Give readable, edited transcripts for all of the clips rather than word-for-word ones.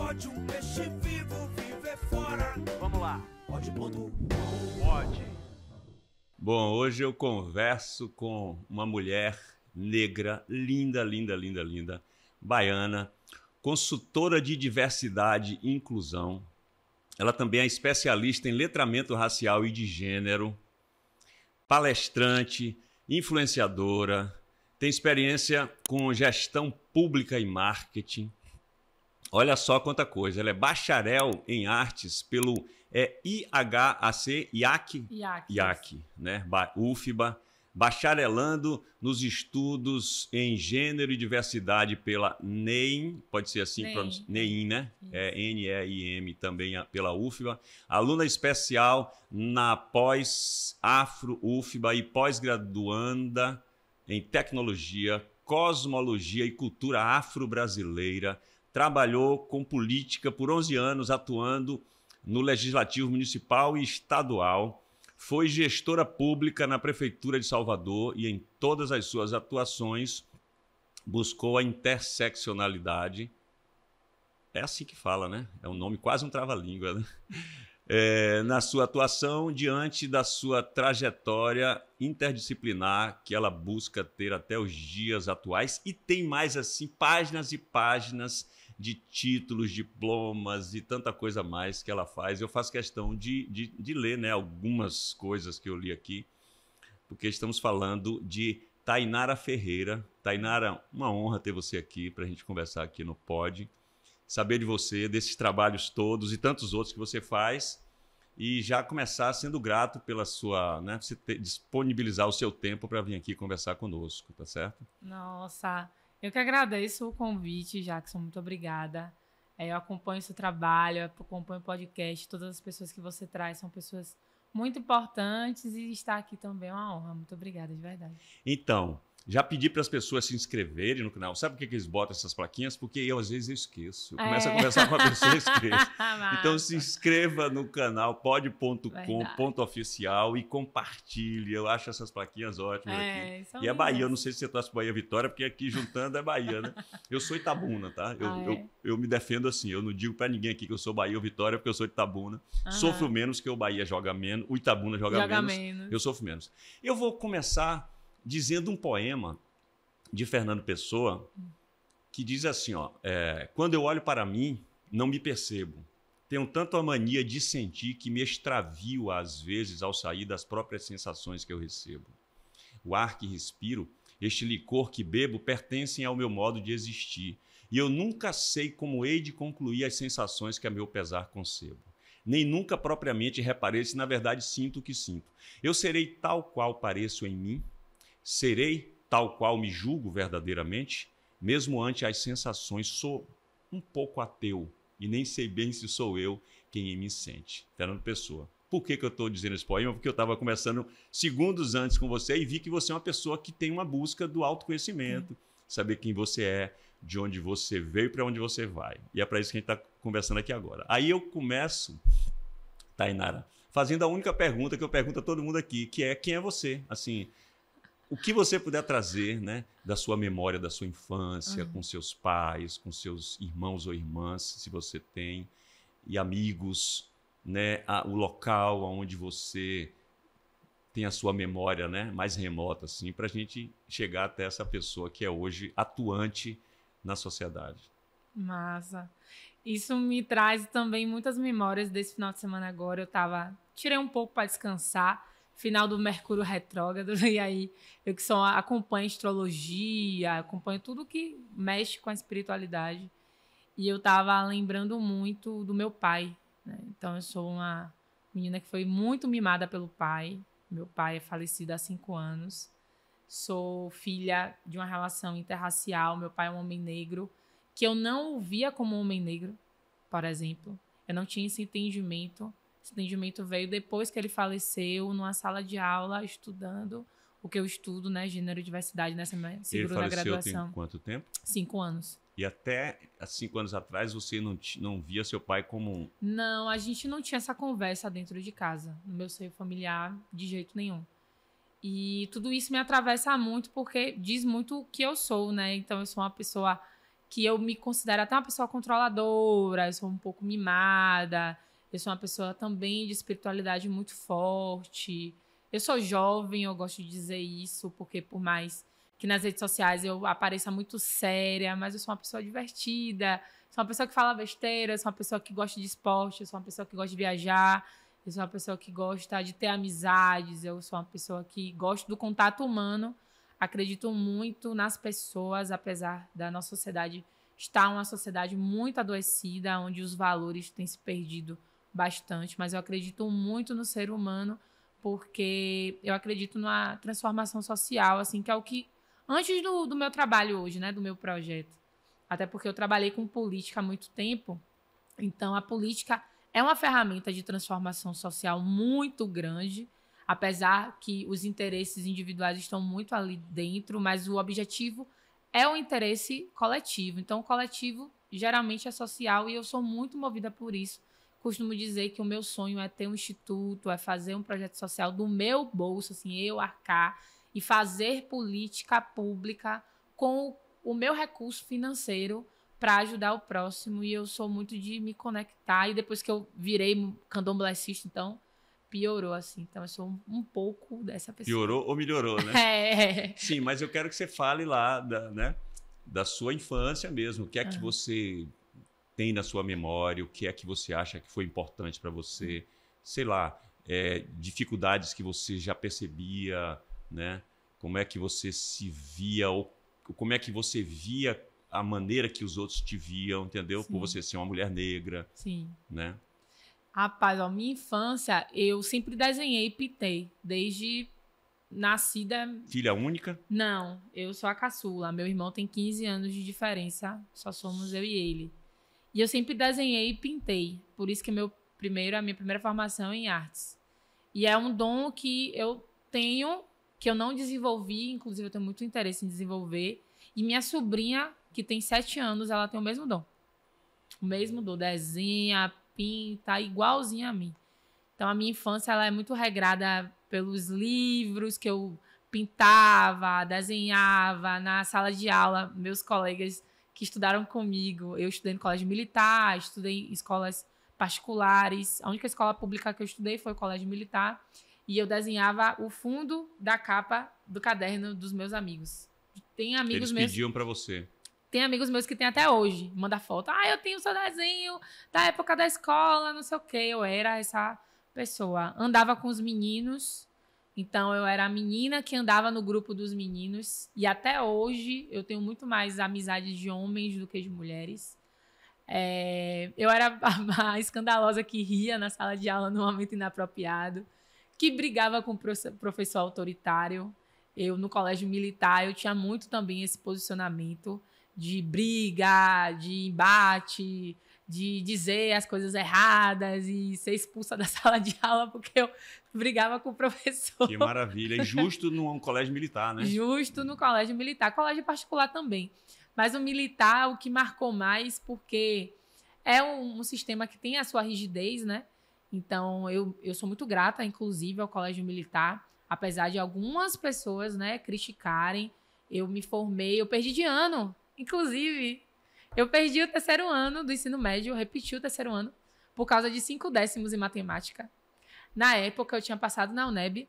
pode um peixe vivo viver fora? Vamos lá. Pode. Bom, hoje eu converso com uma mulher negra, linda, baiana, consultora de diversidade e inclusão. Ela também é especialista em letramento racial e de gênero, palestrante, influenciadora, tem experiência com gestão pública e marketing. Olha só quanta coisa. Ela é bacharel em artes pelo IAC, né? UFBA, bacharelando nos estudos em gênero e diversidade pela NEIM, pode ser assim, NEIM, né? NEIM também pela UFBA, aluna especial na pós-Afro-UFBA e pós-graduanda em tecnologia, cosmologia e cultura afro-brasileira. Trabalhou com política por 11 anos, atuando no Legislativo Municipal e Estadual. Foi gestora pública na Prefeitura de Salvador e em todas as suas atuações buscou a interseccionalidade. É assim que fala, né? É um nome quase um trava-língua, né? Na sua atuação diante da sua trajetória interdisciplinar que ela busca ter até os dias atuais, e tem mais assim páginas e páginas de títulos, diplomas e tanta coisa mais que ela faz. Eu faço questão de ler, né, algumas coisas que eu li aqui, porque estamos falando de Tainara Ferreira. Tainara, uma honra ter você aqui para a gente conversar aqui no Pod. Saber de você, desses trabalhos todos e tantos outros que você faz, e já começar sendo grato pela sua, né, você disponibilizar o seu tempo para vir aqui conversar conosco, tá certo? Nossa, eu que agradeço o convite, Jackson, muito obrigada. Eu acompanho o seu trabalho, eu acompanho o podcast, todas as pessoas que você traz são pessoas muito importantes, e estar aqui também é uma honra. Muito obrigada, de verdade. Então, já pedi para as pessoas se inscreverem no canal. Sabe por que eles botam essas plaquinhas? Porque às vezes eu esqueço. Eu começo a conversar com a pessoa e esqueço. Então se inscreva no canal pod.com.oficial e compartilhe. Eu acho essas plaquinhas ótimas aqui. E é Bahia, eu não sei se você torce para Bahia Vitória, porque aqui juntando é Bahia, né? Eu sou Itabuna, tá? Eu me defendo assim. Eu não digo para ninguém aqui que eu sou Bahia ou Vitória, porque eu sou Itabuna. Sofro menos que o Bahia joga menos, o Itabuna joga menos. Eu sofro menos. Eu vou começar dizendo um poema de Fernando Pessoa que diz assim, ó, quando eu olho para mim, não me percebo. Tenho tanto a mania de sentir que me extravio às vezes ao sair das próprias sensações que eu recebo. O ar que respiro, este licor que bebo, pertencem ao meu modo de existir, e eu nunca sei como hei de concluir as sensações que a meu pesar concebo. Nem nunca propriamente reparei se na verdade sinto o que sinto. Eu serei tal qual pareço em mim? Serei tal qual me julgo verdadeiramente? Mesmo ante as sensações, sou um pouco ateu e nem sei bem se sou eu quem em mim sente. Fernando Pessoa. Por que eu estou dizendo esse poema? Porque eu estava conversando segundos antes com você e vi que você é uma pessoa que tem uma busca do autoconhecimento, saber quem você é, de onde você veio e para onde você vai. E é para isso que a gente está conversando aqui agora. Aí eu começo, Tainara, fazendo a única pergunta que eu pergunto a todo mundo aqui, que é: quem é você? Assim, o que você puder trazer, né, da sua memória, da sua infância, com seus pais, com seus irmãos ou irmãs, se você tem, e amigos, né, o local onde você tem a sua memória, né, mais remota, assim, para a gente chegar até essa pessoa que é hoje atuante na sociedade. Massa. Isso me traz também muitas memórias desse final de semana agora. Tirei um pouco para descansar. Final do Mercúrio retrógrado, e aí eu que acompanho astrologia, acompanho tudo que mexe com a espiritualidade, e eu estava lembrando muito do meu pai, né? Então eu sou uma menina que foi muito mimada pelo pai. Meu pai é falecido há 5 anos, sou filha de uma relação interracial. Meu pai é um homem negro, que eu não o via como um homem negro, por exemplo. Eu não tinha esse entendimento. Esse entendimento veio depois que ele faleceu, numa sala de aula, estudando o que eu estudo, né? Gênero e diversidade, nessa minha segunda graduação. Ele faleceu tem quanto tempo? 5 anos. E até 5 anos atrás você não via seu pai como um... Não, a gente não tinha essa conversa dentro de casa, no meu seio familiar, de jeito nenhum. E tudo isso me atravessa muito, porque diz muito o que eu sou, né? Então eu sou uma pessoa que eu me considero até uma pessoa controladora, eu sou um pouco mimada, eu sou uma pessoa também de espiritualidade muito forte. Eu sou jovem, eu gosto de dizer isso, porque por mais que nas redes sociais eu apareça muito séria, mas eu sou uma pessoa divertida, sou uma pessoa que fala besteira, sou uma pessoa que gosta de esporte, eu sou uma pessoa que gosta de viajar, eu sou uma pessoa que gosta de ter amizades, eu sou uma pessoa que gosta do contato humano, acredito muito nas pessoas, apesar da nossa sociedade estar uma sociedade muito adoecida, onde os valores têm se perdido bastante, mas eu acredito muito no ser humano, porque eu acredito na transformação social, assim, que é o que, antes do meu trabalho hoje, né, do meu projeto, até porque eu trabalhei com política há muito tempo, então a política é uma ferramenta de transformação social muito grande, apesar que os interesses individuais estão muito ali dentro, mas o objetivo é o interesse coletivo. Então, o coletivo geralmente é social e eu sou muito movida por isso. Costumo dizer que o meu sonho é ter um instituto, é fazer um projeto social do meu bolso, assim, eu arcar e fazer política pública com o meu recurso financeiro para ajudar o próximo. E eu sou muito de me conectar. E depois que eu virei candomblessista, então piorou, assim. Então eu sou um pouco dessa pessoa. Piorou ou melhorou, né? É. Sim, mas eu quero que você fale lá da sua infância mesmo. O que é que você tem na sua memória? O que é que você acha que foi importante para você? Sei lá, dificuldades que você já percebia, né? Como é que você se via, ou como é que você via a maneira que os outros te viam, entendeu? Sim. Por você ser uma mulher negra. Sim. Né? Rapaz, ó, minha infância, eu sempre desenhei e pintei, desde nascida... Filha única? Não, eu sou a caçula. Meu irmão tem 15 anos de diferença, só somos eu e ele. E eu sempre desenhei e pintei, por isso que a minha primeira formação é em artes. E é um dom que eu tenho, que eu não desenvolvi, inclusive eu tenho muito interesse em desenvolver. E minha sobrinha, que tem 7 anos, ela tem o mesmo dom. O mesmo dom, desenha, pinta, igualzinha a mim. Então, a minha infância ela é muito regrada pelos livros que eu pintava, desenhava na sala de aula. Meus colegas que estudaram comigo, eu estudei no colégio militar, estudei em escolas particulares. A única escola pública que eu estudei foi o colégio militar. E eu desenhava o fundo da capa do caderno dos meus amigos. Tem amigos meus... Eles pediam para você. Tem amigos meus que tem até hoje. Manda foto. Ah, eu tenho o seu desenho da época da escola, não sei o quê. Eu era essa pessoa. Andava com os meninos. Então, eu era a menina que andava no grupo dos meninos. E até hoje, eu tenho muito mais amizades de homens do que de mulheres. Eu era a escandalosa que ria na sala de aula no momento inapropriado. Que brigava com o professor autoritário. Eu, no colégio militar, eu tinha muito também esse posicionamento de briga, de embate, de dizer as coisas erradas e ser expulsa da sala de aula porque eu brigava com o professor. Que maravilha. E justo num colégio militar, né? Justo no colégio militar. Colégio particular também. Mas o militar, o que marcou mais, porque é um sistema que tem a sua rigidez, né? Então, eu sou muito grata, inclusive, ao colégio militar. Apesar de algumas pessoas, né, criticarem, eu me formei, eu perdi de ano. Inclusive, eu perdi o 3º ano do ensino médio, eu repeti o 3º ano, por causa de 5 décimos em matemática. Na época, eu tinha passado na UNEB.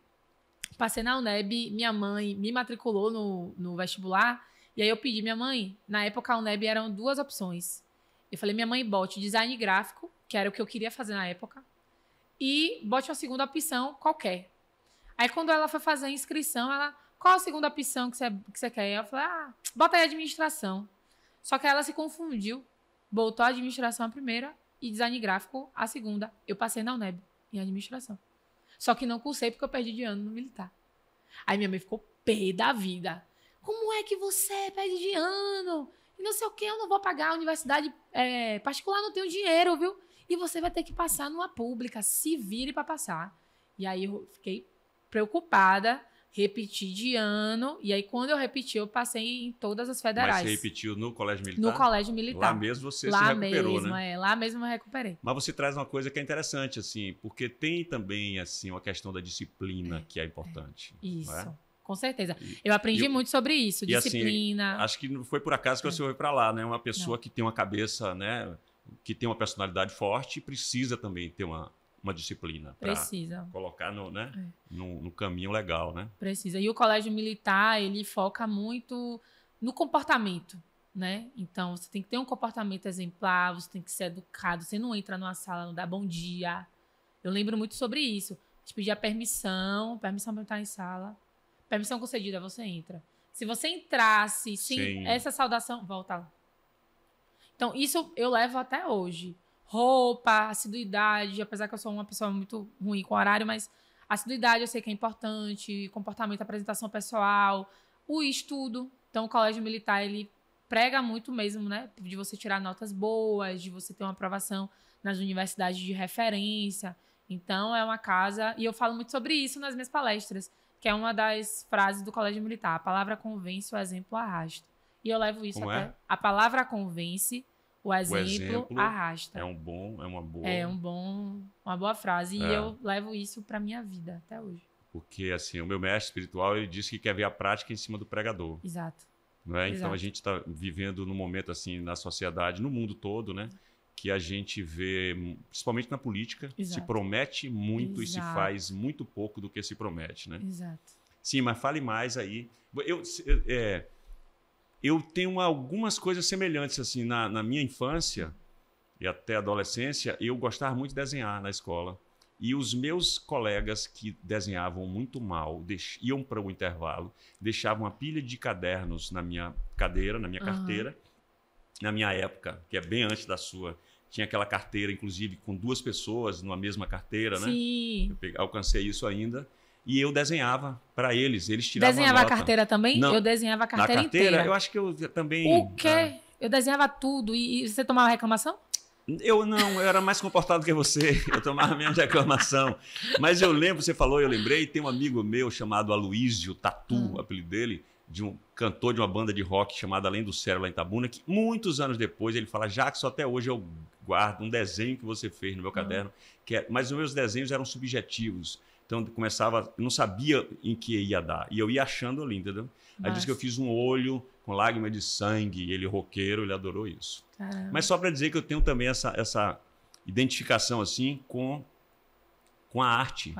Passei na UNEB, minha mãe me matriculou no vestibular, e aí eu pedi, minha mãe, na época a UNEB eram 2 opções. Eu falei, minha mãe, bote design gráfico, que era o que eu queria fazer na época, e bote uma segunda opção qualquer. Aí, quando ela foi fazer a inscrição, ela... Qual a segunda opção que você quer? Eu falei, bota aí administração. Só que ela se confundiu. Botou a administração a primeira e design gráfico a segunda. Eu passei na UNEB em administração. Só que não cursei porque eu perdi de ano no militar. Aí minha mãe ficou pé da vida. Como é que você perde de ano? E não sei o que, eu não vou pagar a universidade particular, não tenho dinheiro, viu? E você vai ter que passar numa pública. Se vire para passar. E aí eu fiquei preocupada, repeti de ano, e aí quando eu repeti, eu passei em todas as federais. Mas você repetiu no colégio militar? No colégio militar. Lá mesmo você se recuperou, mesmo, né? Lá mesmo eu recuperei. Mas você traz uma coisa que é interessante, assim, porque tem também, assim, uma questão da disciplina que é importante. Isso, não é? Com certeza. Eu aprendi muito sobre isso, disciplina. Assim, acho que não foi por acaso que você foi para lá, né? Uma pessoa que tem uma cabeça, né? Que tem uma personalidade forte, precisa também ter uma disciplina para colocar no caminho legal, né? Precisa. E o colégio militar, ele foca muito no comportamento, né? Então, você tem que ter um comportamento exemplar, você tem que ser educado, você não entra numa sala, não dá bom dia. Eu lembro muito sobre isso. A gente pedia permissão para entrar em sala. Permissão concedida, você entra. Se você entrasse sem essa saudação, volta lá. Então, isso eu levo até hoje. Roupa, assiduidade, apesar que eu sou uma pessoa muito ruim com horário, mas assiduidade eu sei que é importante, comportamento, apresentação pessoal, o estudo. Então, o colégio militar, ele prega muito mesmo, né? De você tirar notas boas, de você ter uma aprovação nas universidades de referência. Então, é uma casa... E eu falo muito sobre isso nas minhas palestras, que é uma das frases do colégio militar. A palavra convence, o exemplo arrasta. E eu levo isso até... A palavra convence, o exemplo arrasta. É uma boa... uma boa frase. E eu levo isso para minha vida até hoje. Porque, assim, o meu mestre espiritual, ele disse que quer ver a prática em cima do pregador. Exato. Não é? Então, a gente está vivendo num momento, assim, na sociedade, no mundo todo, né? Que a gente vê, principalmente na política, se promete muito e se faz muito pouco do que se promete, né? Exato. Sim, mas fale mais aí. Eu tenho algumas coisas semelhantes, assim, na minha infância e até adolescência, eu gostava muito de desenhar na escola. E os meus colegas que desenhavam muito mal, iam para o intervalo, deixavam uma pilha de cadernos na minha cadeira, na minha carteira. Na minha época, que é bem antes da sua, tinha aquela carteira, inclusive, com 2 pessoas numa mesma carteira, né? Sim. Eu alcancei isso ainda. E eu desenhava para eles. Eles tiravam Desenhava a nota. A carteira também? Não. Eu desenhava a carteira inteira. Eu acho que eu também... O quê? Eu desenhava tudo. E você tomava reclamação? Eu era mais comportado que você. Eu tomava menos reclamação. Mas eu lembro, você falou, eu lembrei, tem um amigo meu chamado Aloísio Tatu, o apelido dele, de um cantor de uma banda de rock chamada Além do Céu, lá em Itabuna, que muitos anos depois ele fala, Jackson, até hoje eu guardo um desenho que você fez no meu caderno, mas os meus desenhos eram subjetivos. Então, eu não sabia em que ia dar. E eu ia achando ali, entendeu? Aí disse que eu fiz um olho com lágrima de sangue. Ele, roqueiro, ele adorou isso. Caramba. Mas só para dizer que eu tenho também essa identificação assim com a arte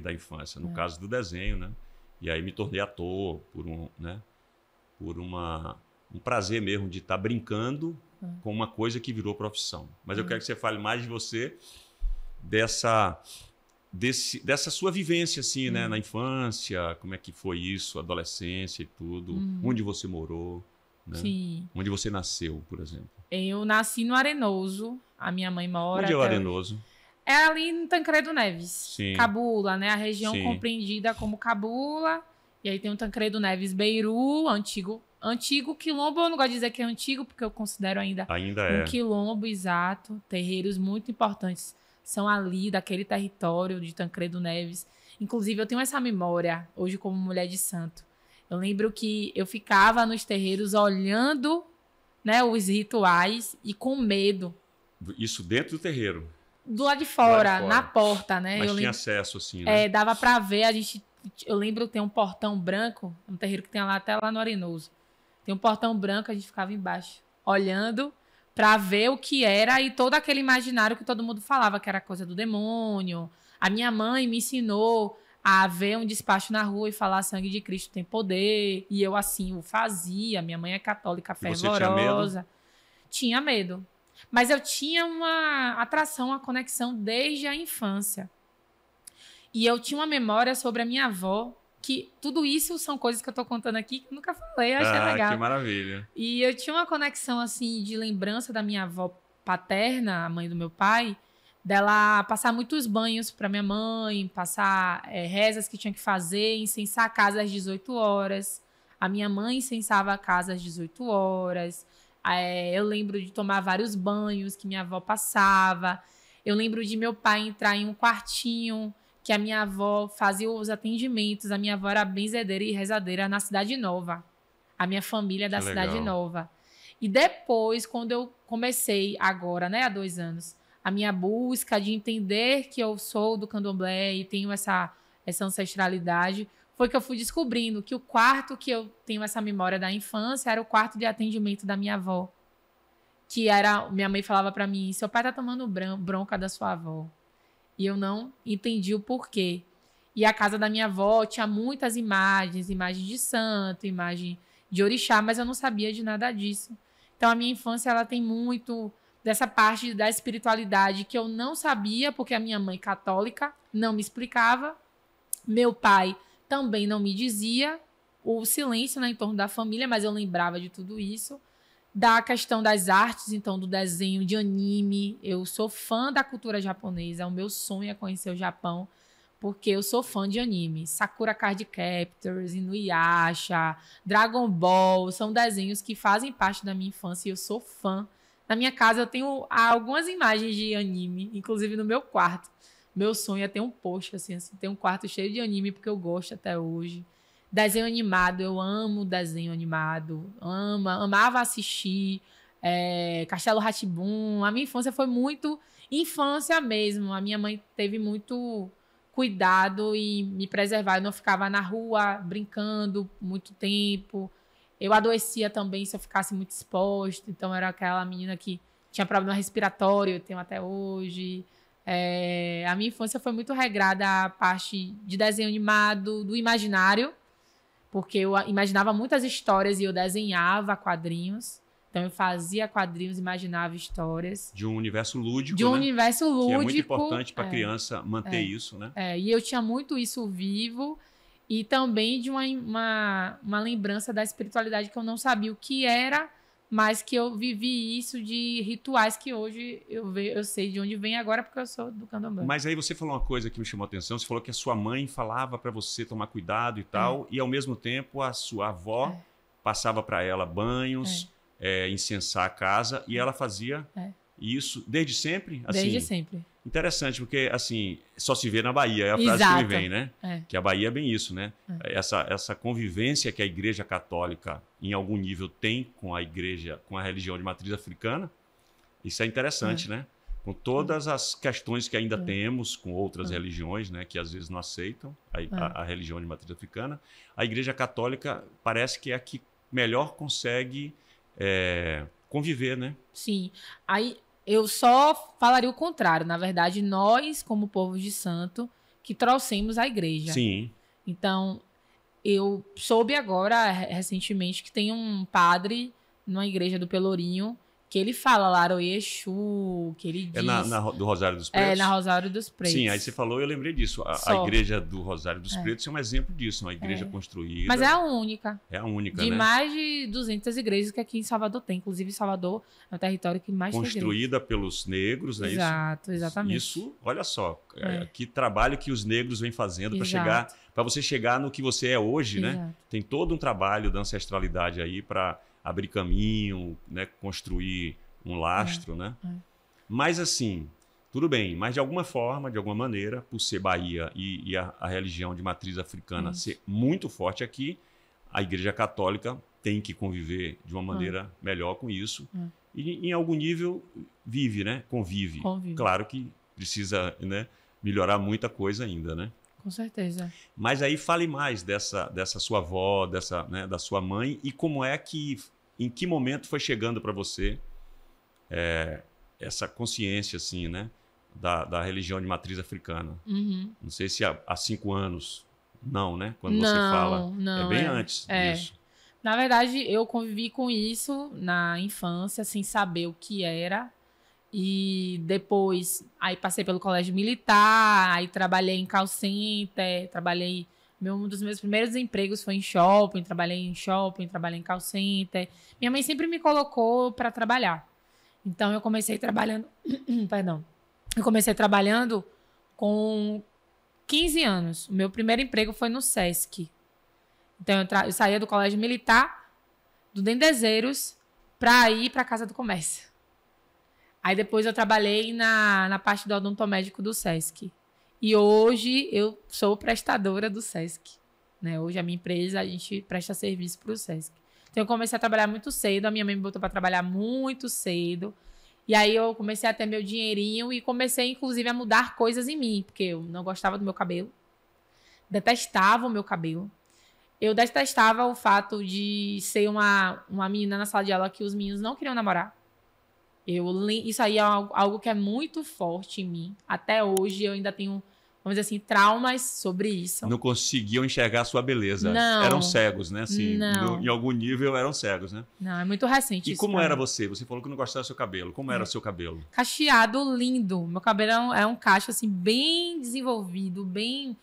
da infância. No caso do desenho, né? E aí me tornei ator por um prazer mesmo de estar brincando com uma coisa que virou profissão. Mas eu quero que você fale mais de você, dessa sua vivência, assim, né? Na infância, como é que foi isso, adolescência e tudo, onde você morou, né? Sim. Onde você nasceu, por exemplo. Eu nasci no Arenoso, a minha mãe mora... Onde é o Arenoso? É ali no Tancredo Neves, Sim. Cabula, né? A região compreendida como Cabula, e aí tem o Tancredo Neves Beiru, antigo quilombo. Eu não gosto de dizer que é antigo, porque eu considero ainda um quilombo, exato. Terreiros muito importantes são ali, daquele território de Tancredo Neves. Inclusive, eu tenho essa memória, hoje como mulher de santo. Eu lembro que eu ficava nos terreiros olhando, né, os rituais e com medo. Isso dentro do terreiro? Do lado de fora, na porta, né? Mas tinha acesso, assim, né? Dava pra ver, eu lembro que tem um portão branco, um terreiro que tem lá, até lá no Arenoso. Tem um portão branco, a gente ficava embaixo, olhando pra ver o que era e todo aquele imaginário que todo mundo falava, que era coisa do demônio. A minha mãe me ensinou a ver um despacho na rua e falar sangue de Cristo tem poder. E eu, assim, o fazia. Minha mãe é católica fervorosa. Você tinha medo? Tinha medo. Mas eu tinha uma atração, uma conexão desde a infância. E eu tinha uma memória sobre a minha avó, que tudo isso são coisas que eu tô contando aqui que eu nunca falei, eu achei legal. Que maravilha. E eu tinha uma conexão, assim, de lembrança da minha avó paterna, a mãe do meu pai, dela passar muitos banhos para minha mãe, passar rezas que tinha que fazer, incensar a casa às 18 horas. A minha mãe incensava a casa às 18 horas. Eu lembro de tomar vários banhos que minha avó passava. Eu lembro de meu pai entrar em um quartinho que a minha avó fazia os atendimentos. A minha avó era benzedeira e rezadeira na Cidade Nova. A minha família é da Cidade Nova. E depois, quando eu comecei agora, né, há 2 anos, a minha busca de entender que eu sou do candomblé e tenho essa ancestralidade, foi que eu fui descobrindo que o quarto que eu tenho essa memória da infância era o quarto de atendimento da minha avó. Que era, minha mãe falava pra mim, seu pai tá tomando bronca da sua avó. E eu não entendi o porquê. E a casa da minha avó tinha muitas imagens de santo, imagem de orixá, mas eu não sabia de nada disso. Então a minha infância ela tem muito dessa parte da espiritualidade que eu não sabia, porque a minha mãe católica não me explicava. Meu pai também não me dizia, o silêncio, né, em torno da família, mas eu lembrava de tudo isso. Da questão das artes, então, do desenho, de anime. Eu sou fã da cultura japonesa, o meu sonho é conhecer o Japão, porque eu sou fã de anime. Sakura Card Captors, Inuyasha, Dragon Ball, são desenhos que fazem parte da minha infância e eu sou fã. Na minha casa eu tenho algumas imagens de anime, inclusive no meu quarto. Meu sonho é ter um post, assim, ter um quarto cheio de anime, porque eu gosto até hoje. Desenho animado, eu amo desenho animado. Amava assistir. Castelo Rá-Tim-Bum. A minha infância foi muito infância mesmo. A minha mãe teve muito cuidado e me preservar. Eu não ficava na rua brincando muito tempo. Eu adoecia também se eu ficasse muito exposta. Então, era aquela menina que tinha problema respiratório, eu tenho até hoje. A minha infância foi muito regrada à parte de desenho animado, do imaginário, porque eu imaginava muitas histórias e eu desenhava quadrinhos. Então, eu fazia quadrinhos, imaginava histórias. De um universo lúdico, De um universo lúdico. Que é muito importante para a criança manter isso, né? E eu tinha muito isso vivo e também de uma lembrança da espiritualidade que eu não sabia o que era, mas que eu vivi isso de rituais que hoje eu sei de onde vem agora, porque eu sou do candomblé. Mas aí você falou uma coisa que me chamou a atenção. Você falou que a sua mãe falava para você tomar cuidado e tal, e ao mesmo tempo a sua avó passava para ela banhos, incensar a casa, e ela fazia isso desde sempre? Assim, desde sempre. Interessante, porque assim, só se vê na Bahia, é a frase que me vem, né? Que a Bahia é bem isso, né? Essa convivência que a Igreja Católica, em algum nível, tem com a igreja, com a religião de matriz africana, isso é interessante, né? Com todas as questões que ainda temos com outras religiões, né? Que às vezes não aceitam a religião de matriz africana, a Igreja Católica parece que é a que melhor consegue conviver, né? Sim. Aí eu só falaria o contrário. Na verdade, nós, como povo de santo, que trouxemos a igreja. Sim. Então, eu soube agora, recentemente, que tem um padre numa igreja do Pelourinho que ele fala Laroê Exu, que ele diz... do Rosário dos Pretos? Na Rosário dos Pretos. Sim, aí você falou, eu lembrei disso. A igreja do Rosário dos Pretos é um exemplo disso, uma igreja construída. Mas é a única. É a única, de né? Mais de 200 igrejas que aqui em Salvador tem. Inclusive, Salvador é o território que mais tem igreja. Construída pelos negros, né? Exato, exatamente. Isso, olha só, que trabalho que os negros vêm fazendo para você chegar no que você é hoje, né? Tem todo um trabalho da ancestralidade aí para abrir caminho, né? Construir um lastro, né? Mas assim, tudo bem, mas de alguma forma, de alguma maneira, por ser Bahia e a religião de matriz africana ser muito forte aqui, a Igreja Católica tem que conviver de uma maneira melhor com isso. E em algum nível vive, né? Convive. Claro que precisa, né, melhorar muita coisa ainda, né? Com certeza. Mas aí fale mais dessa sua avó, né, da sua mãe, e como é que, em que momento foi chegando para você essa consciência, assim, né, da religião de matriz africana. Não sei se há 5 anos, não, né? Quando você fala, não, bem antes disso. Na verdade, eu convivi com isso na infância, sem saber o que era. E depois, aí passei pelo colégio militar, aí trabalhei em call center, um dos meus primeiros empregos foi em shopping, trabalhei em call center. Minha mãe sempre me colocou para trabalhar. Então, eu comecei trabalhando... Perdão. Eu comecei trabalhando com 15 anos. O meu primeiro emprego foi no Sesc. Então, eu saía do colégio militar, do Dendezeiros, para ir para a Casa do Comércio. Aí depois eu trabalhei na parte do odontomédico do Sesc. E hoje eu sou prestadora do Sesc. Né? Hoje a minha empresa, a gente presta serviço para o Sesc. Então eu comecei a trabalhar muito cedo, a minha mãe me botou para trabalhar muito cedo. E aí eu comecei a ter meu dinheirinho e comecei, inclusive, a mudar coisas em mim, porque eu não gostava do meu cabelo. detestava o meu cabelo. Eu detestava o fato de ser uma menina na sala de aula que os meninos não queriam namorar. Isso aí é algo que é muito forte em mim. Até hoje eu ainda tenho, vamos dizer assim, traumas sobre isso. Não conseguiam enxergar a sua beleza. Não. Eram cegos, né? Assim, não. Em algum nível eram cegos, né? Não, é muito recente E isso. como era você? Você falou que não gostava do seu cabelo. Como era o seu cabelo? Cacheado, lindo. Meu cabelo é um cacho, assim, bem desenvolvido, bem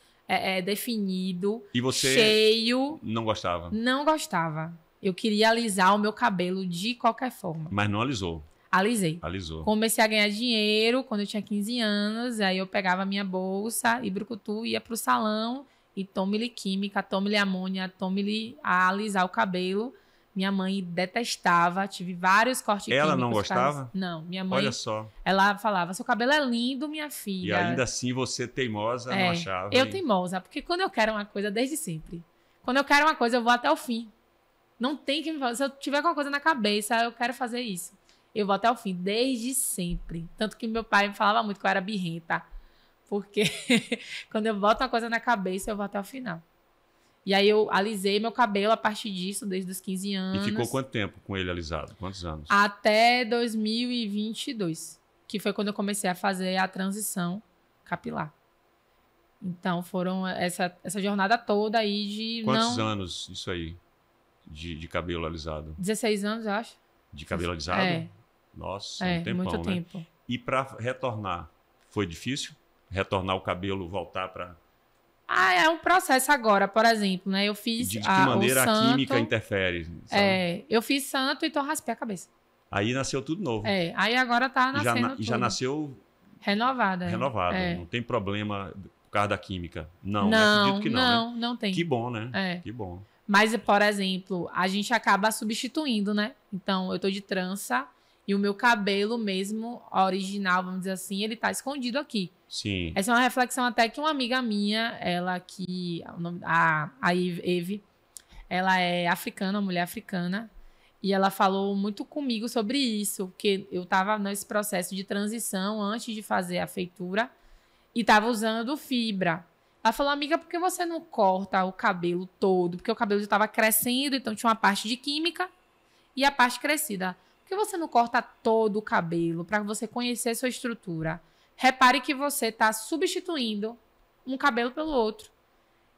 definido. E você cheio. Não gostava? Não gostava. Eu queria alisar o meu cabelo de qualquer forma. Mas não alisou? Alisei. Alisou. Comecei a ganhar dinheiro quando eu tinha 15 anos. Aí eu pegava a minha bolsa e brucutu, ia pro salão e tome-lhe química, tome-lhe amônia, tome-lhe a alisar o cabelo. Minha mãe detestava, tive vários cortes químicos. Ela não gostava? Não, minha mãe... Olha só. Ela falava, seu cabelo é lindo, minha filha. E ainda assim você teimosa não achava. Eu teimosa, porque quando eu quero uma coisa, desde sempre. Quando eu quero uma coisa, eu vou até o fim. Não tem que me falar. Se eu tiver com uma coisa na cabeça, eu quero fazer isso. Eu vou até o fim, desde sempre. Tanto que meu pai me falava muito que eu era birrenta. Porque quando eu boto uma coisa na cabeça, eu vou até o final. E aí eu alisei meu cabelo a partir disso, desde os 15 anos. E ficou quanto tempo com ele alisado? Quantos anos? Até 2022, que foi quando eu comecei a fazer a transição capilar. Então foram essa jornada toda aí de... Quantos anos isso aí, de cabelo alisado? 16 anos, eu acho. De cabelo alisado? É. Nossa, um tempão, muito né? tempo. E para retornar, foi difícil? Retornar o cabelo, voltar para... É um processo agora, por exemplo, né? Eu fiz De que maneira o santo, a química interfere? Sabe? Eu fiz santo, então raspei a cabeça. Aí nasceu tudo novo. Aí agora tá nascendo tudo. E já nasceu renovada. renovado. Não tem problema por causa da química. Não, acredito que não. Né? Não tem. Que bom, né? Que bom. Mas, por exemplo, a gente acaba substituindo, né? Então, eu tô de trança e o meu cabelo mesmo, original, vamos dizer assim, ele tá escondido aqui. Sim. Essa é uma reflexão até que uma amiga minha, ela que... A Eve, ela é africana, uma mulher africana, e ela falou muito comigo sobre isso, porque eu tava nesse processo de transição antes de fazer a feitura e tava usando fibra. Ela falou, amiga, por que você não corta o cabelo todo? Porque o cabelo já estava crescendo, então tinha uma parte de química e a parte crescida. Por que você não corta todo o cabelo para você conhecer sua estrutura? Repare que você está substituindo um cabelo pelo outro.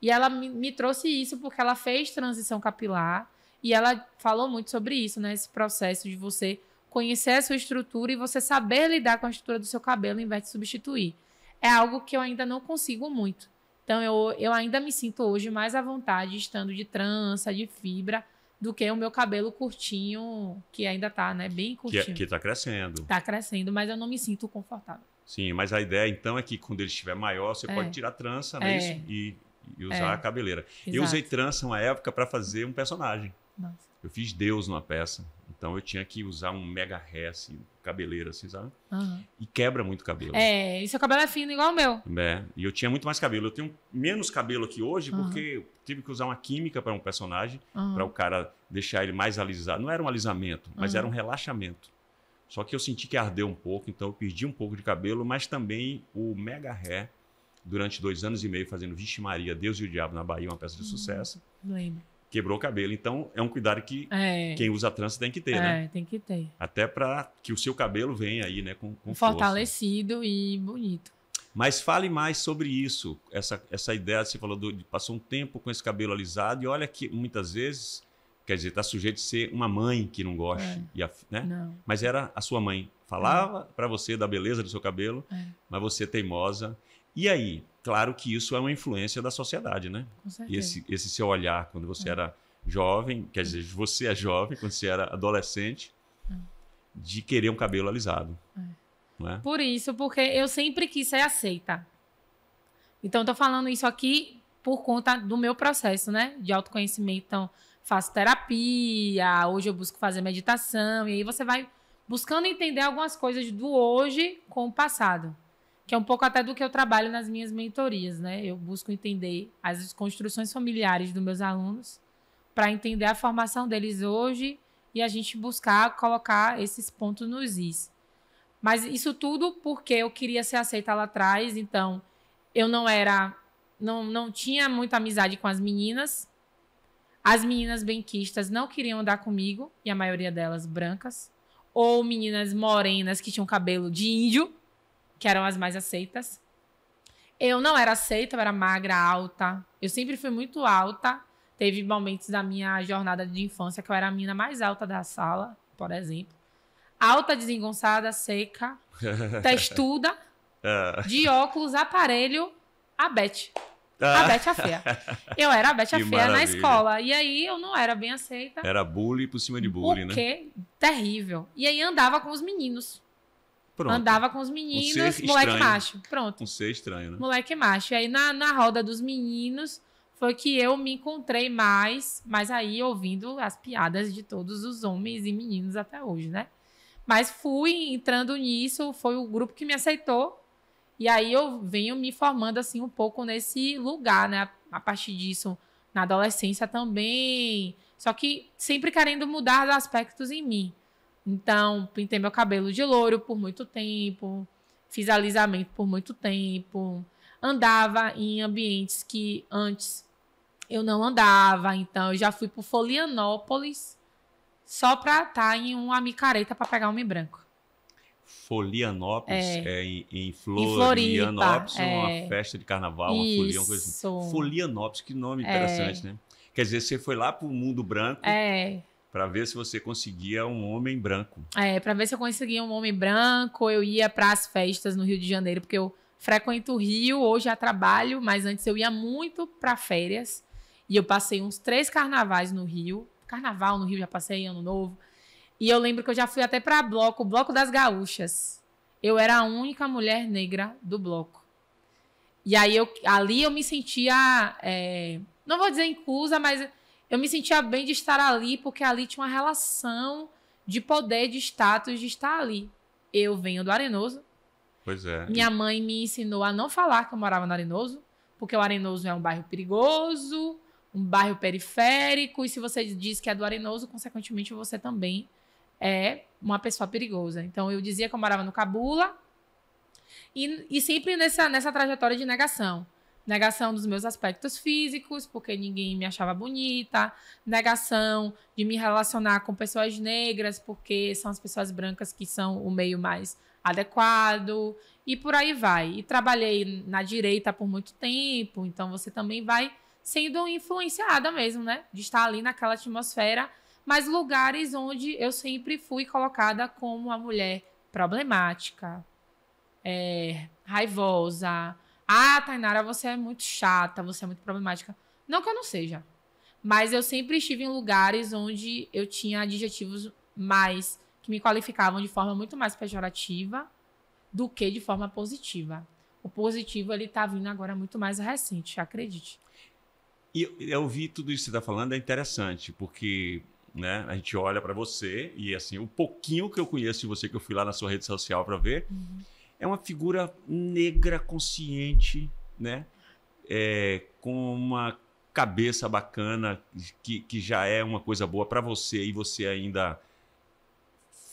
E ela me trouxe isso porque ela fez transição capilar e ela falou muito sobre isso, né? Esse processo de você conhecer a sua estrutura e você saber lidar com a estrutura do seu cabelo em vez de substituir. É algo que eu ainda não consigo muito. Então, eu ainda me sinto hoje mais à vontade estando de trança, de fibra, do que o meu cabelo curtinho, que ainda tá, né, bem curtinho. Que tá crescendo. Tá crescendo, mas eu não me sinto confortável. Sim, mas a ideia, então, é que quando ele estiver maior, você pode tirar a trança, né, e usar a cabeleira. Exato. Eu usei trança uma época para fazer um personagem. Nossa. Eu fiz Deus numa peça. Então, eu tinha que usar um mega hair, assim, cabeleira, assim, sabe? Uhum. E quebra muito cabelo. E seu cabelo é fino igual o meu. E eu tinha muito mais cabelo. Eu tenho menos cabelo aqui hoje porque eu tive que usar uma química para um personagem, para o cara deixar ele mais alisado. Não era um alisamento, mas era um relaxamento. Só que eu senti que ardeu um pouco, então eu perdi um pouco de cabelo, mas também o mega hair, durante 2 anos e meio, fazendo Vixe Maria, Deus e o Diabo na Bahia, uma peça de sucesso. Lembro. Quebrou o cabelo. Então, é um cuidado que quem usa trança tem que ter, né? Tem que ter. Até para que o seu cabelo venha aí, né, com fortalecido força. E bonito. Mas fale mais sobre isso. Essa ideia, você falou, de passou um tempo com esse cabelo alisado e olha que muitas vezes, quer dizer, está sujeito a ser uma mãe que não goste. Né? Não. Mas era a sua mãe. Falava para você da beleza do seu cabelo, mas você teimosa. E aí? Claro que isso é uma influência da sociedade, né? Com certeza. Esse seu olhar quando você era jovem, quer dizer, você é jovem, quando você era adolescente, de querer um cabelo alisado. Não é? Por isso, porque eu sempre quis ser aceita. Então, estou falando isso aqui por conta do meu processo, né? De autoconhecimento. Então, faço terapia, hoje eu busco fazer meditação, e aí você vai buscando entender algumas coisas do hoje com o passado. Que é um pouco até do que eu trabalho nas minhas mentorias, né? Eu busco entender as construções familiares dos meus alunos para entender a formação deles hoje e a gente buscar colocar esses pontos nos is. Mas isso tudo porque eu queria ser aceita lá atrás, então eu não era não tinha muita amizade com as meninas. As meninas benquistas não queriam andar comigo, e a maioria delas brancas. Ou meninas morenas que tinham cabelo de índio, que eram as mais aceitas. Eu não era aceita, eu era magra, alta. Eu sempre fui muito alta. Teve momentos da minha jornada de infância que eu era a menina mais alta da sala, por exemplo. Alta, desengonçada, seca, textuda, de óculos, aparelho, a Beth. A Beth a feia. Eu era a Beth a feia maravilha. na escola. E aí eu não era bem aceita. Era bullying por cima de bullying, né? Porque terrível. E aí andava com os meninos. Pronto. Andava com os meninos, ser moleque estranho. macho. Pronto. Um ser estranho, né? Moleque macho. E aí na roda dos meninos foi que eu me encontrei mais, mas aí ouvindo as piadas de todos os homens e meninos até hoje, né? Mas fui entrando nisso, foi o grupo que me aceitou. E aí eu venho me formando assim um pouco nesse lugar, né? A partir disso, na adolescência também. Só que sempre querendo mudar os aspectos em mim. Então, pintei meu cabelo de loiro por muito tempo. Fiz alisamento por muito tempo. Andava em ambientes que antes eu não andava. Então, eu já fui por Florianópolis só pra estar em uma micareta pra pegar homem branco. Florianópolis em Florianópolis, uma festa de carnaval, uma folia, uma coisa assim. Florianópolis, que nome interessante, né? Quer dizer, você foi lá pro mundo branco para ver se você conseguia um homem branco. Para ver se eu conseguia um homem branco. Eu ia para as festas no Rio de Janeiro, porque eu frequento o Rio, hoje já trabalho, mas antes eu ia muito para férias. E eu passei uns 3 carnavais no Rio. Carnaval no Rio, já passei, Ano Novo. E eu lembro que eu já fui até para o Bloco das Gaúchas. Eu era a única mulher negra do bloco. E aí ali eu me sentia, não vou dizer inclusa, mas eu me sentia bem de estar ali, porque ali tinha uma relação de poder, de status, de estar ali. Eu venho do Arenoso. Pois é. Minha mãe me ensinou a não falar que eu morava no Arenoso, porque o Arenoso é um bairro perigoso, um bairro periférico, e se você diz que é do Arenoso, consequentemente você também é uma pessoa perigosa. Então, eu dizia que eu morava no Cabula e sempre nessa trajetória de negação. Negação dos meus aspectos físicos, porque ninguém me achava bonita. Negação de me relacionar com pessoas negras, porque são as pessoas brancas que são o meio mais adequado. E por aí vai. E trabalhei na direita por muito tempo, então você também vai sendo influenciada mesmo, né? De estar ali naquela atmosfera, mas lugares onde eu sempre fui colocada como uma mulher problemática, raivosa. Ah, Tainara, você é muito chata, você é muito problemática. Não que eu não seja, mas eu sempre estive em lugares onde eu tinha adjetivos mais que me qualificavam de forma muito mais pejorativa do que de forma positiva. O positivo, ele tá vindo agora muito mais recente, acredite. E eu vi tudo isso que você está falando, é interessante, porque, né, a gente olha para você e, assim, o pouquinho que eu conheço de você, que eu fui lá na sua rede social para ver, é uma figura negra, consciente, né, com uma cabeça bacana, que já é uma coisa boa para você, e você ainda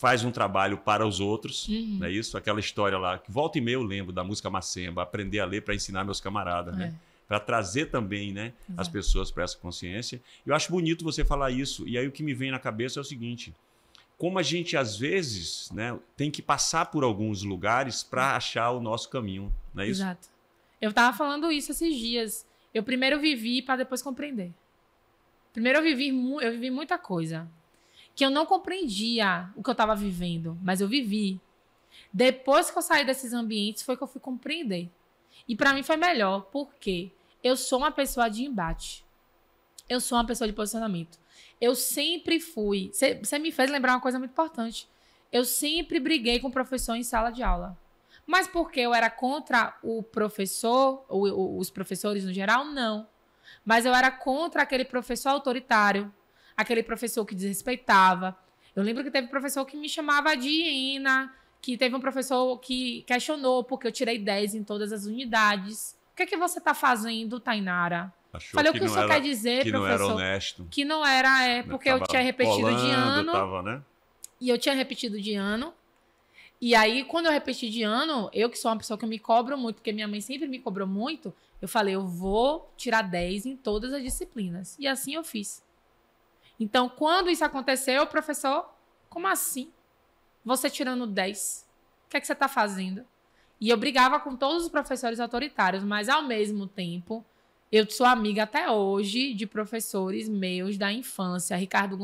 faz um trabalho para os outros, não é isso? Aquela história lá, que volta e meia eu lembro da música Macemba, aprender a ler para ensinar meus camaradas, né? Para trazer também, né, as pessoas para essa consciência. Eu acho bonito você falar isso. E aí o que me vem na cabeça é o seguinte: como a gente, às vezes, né, tem que passar por alguns lugares para achar o nosso caminho, não é isso? Exato. Eu estava falando isso esses dias. Eu primeiro vivi para depois compreender. Primeiro eu vivi muita coisa que eu não compreendia o que eu estava vivendo, mas eu vivi. Depois que eu saí desses ambientes foi que eu fui compreender. E para mim foi melhor, porque eu sou uma pessoa de embate. Eu sou uma pessoa de posicionamento. Eu sempre fui... Você me fez lembrar uma coisa muito importante. Eu sempre briguei com o professor em sala de aula. Mas porque eu era contra o professor, os professores no geral, não. Mas eu era contra aquele professor autoritário, aquele professor que desrespeitava. Eu lembro que teve professor que me chamava de hiena, que teve um professor que questionou porque eu tirei 10 em todas as unidades. O que é que você está fazendo, Tainara? Falei, o que o senhor quer dizer, que professor? Que não era honesto. Que não era, porque eu tinha repetido de ano. Né? E eu tinha repetido de ano. E aí, quando eu repeti de ano, eu que sou uma pessoa que me cobro muito, porque minha mãe sempre me cobrou muito, Eu falei, eu vou tirar 10 em todas as disciplinas. E assim eu fiz. Então, quando isso aconteceu, o professor, como assim? Você tirando 10? O que é que você está fazendo? E eu brigava com todos os professores autoritários, mas ao mesmo tempo, eu sou amiga até hoje de professores meus da infância. Ricardo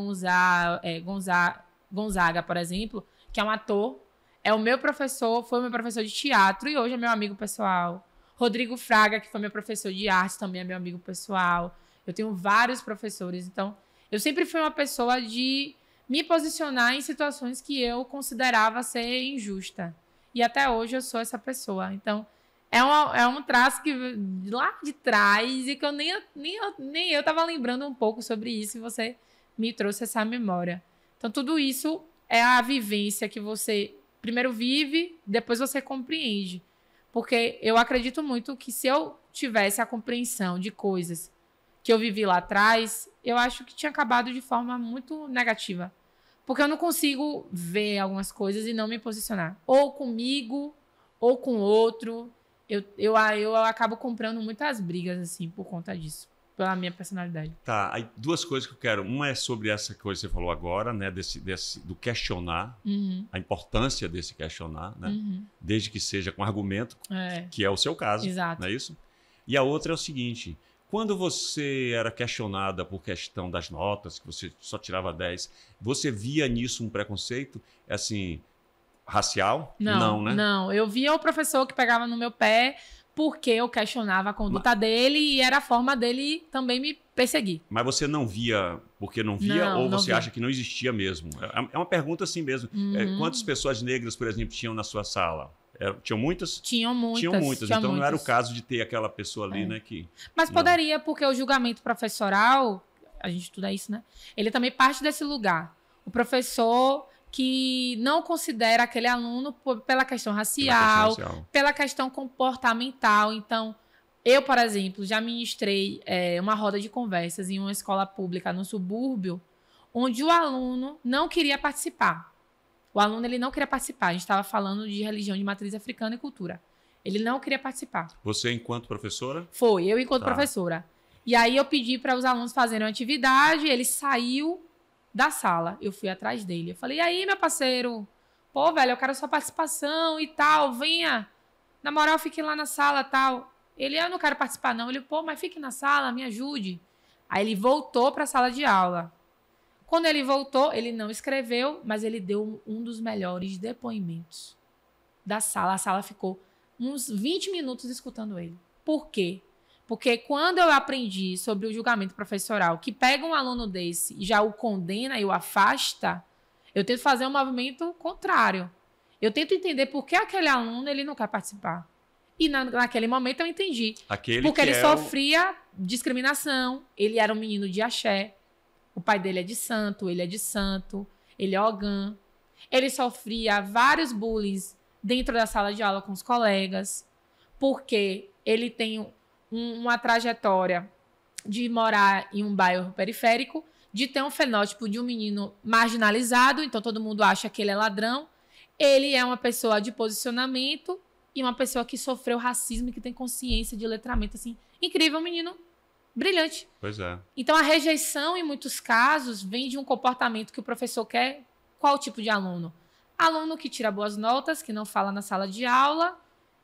Gonzaga, por exemplo, que é um ator, é o meu professor, foi o meu professor de teatro e hoje é meu amigo pessoal. Rodrigo Fraga, que foi meu professor de arte, também é meu amigo pessoal. Eu tenho vários professores, então eu sempre fui uma pessoa de me posicionar em situações que eu considerava ser injusta. E até hoje eu sou essa pessoa. Então, é um traço que lá de trás e que eu nem eu estava lembrando um pouco sobre isso e você me trouxe essa memória. Então, tudo isso é a vivência que você primeiro vive, depois você compreende. Porque eu acredito muito que se eu tivesse a compreensão de coisas que eu vivi lá atrás, eu acho que tinha acabado de forma muito negativa. Porque eu não consigo ver algumas coisas e não me posicionar. Ou comigo, ou com outro. Eu acabo comprando muitas brigas, assim, por conta disso. Pela minha personalidade. Tá, aí duas coisas que eu quero. Uma é sobre essa coisa que você falou agora, né? Do questionar, a importância desse questionar, né? Desde que seja com argumento, que é o seu caso. Exato. Não é isso? E a outra é o seguinte: quando você era questionada por questão das notas, que você só tirava 10, você via nisso um preconceito, assim, racial? Não, né? Não, eu via o professor que pegava no meu pé porque eu questionava a conduta dele e era a forma dele também me perseguir. Mas você não via porque não via ou você acha que não existia mesmo? É uma pergunta assim mesmo. Quantas pessoas negras, por exemplo, tinham na sua sala? Tinham muitas? Tinham muitas. Então não era o caso de ter aquela pessoa ali, né? Mas poderia, porque o julgamento professoral, a gente estuda isso, né? Ele também parte desse lugar. O professor que não considera aquele aluno pela questão racial, pela questão comportamental. Então, eu, por exemplo, já ministrei uma roda de conversas em uma escola pública no subúrbio, onde o aluno não queria participar. O aluno ele não queria participar. A gente estava falando de religião de matriz africana e cultura. Ele não queria participar. Você enquanto professora? Foi, eu enquanto professora. E aí eu pedi para os alunos fazerem uma atividade, ele saiu da sala. Eu fui atrás dele. Eu falei, e aí, meu parceiro? Pô, velho, eu quero sua participação e tal, venha. Na moral, fique lá na sala e tal. Ele, eu não quero participar não. Ele, pô, mas fique na sala, me ajude. Aí ele voltou para a sala de aula. Quando ele voltou, ele não escreveu, mas ele deu um dos melhores depoimentos da sala. A sala ficou uns 20 minutos escutando ele. Por quê? Porque quando eu aprendi sobre o julgamento professoral, que pega um aluno desse e já o condena e o afasta, eu tento fazer um movimento contrário. Eu tento entender por que aquele aluno ele não quer participar. E naquele momento eu entendi. Porque ele sofria discriminação, ele era um menino de axé, o pai dele é de santo, ele é de santo, ele é ogã. Ele sofria vários bullying dentro da sala de aula com os colegas, porque ele tem uma trajetória de morar em um bairro periférico, de ter um fenótipo de um menino marginalizado, então todo mundo acha que ele é ladrão. Ele é uma pessoa de posicionamento e uma pessoa que sofreu racismo e que tem consciência de letramento, assim, incrível, um menino brilhante. Pois é. Então a rejeição, em muitos casos, vem de um comportamento que o professor quer. Qual tipo de aluno? Aluno que tira boas notas, que não fala na sala de aula,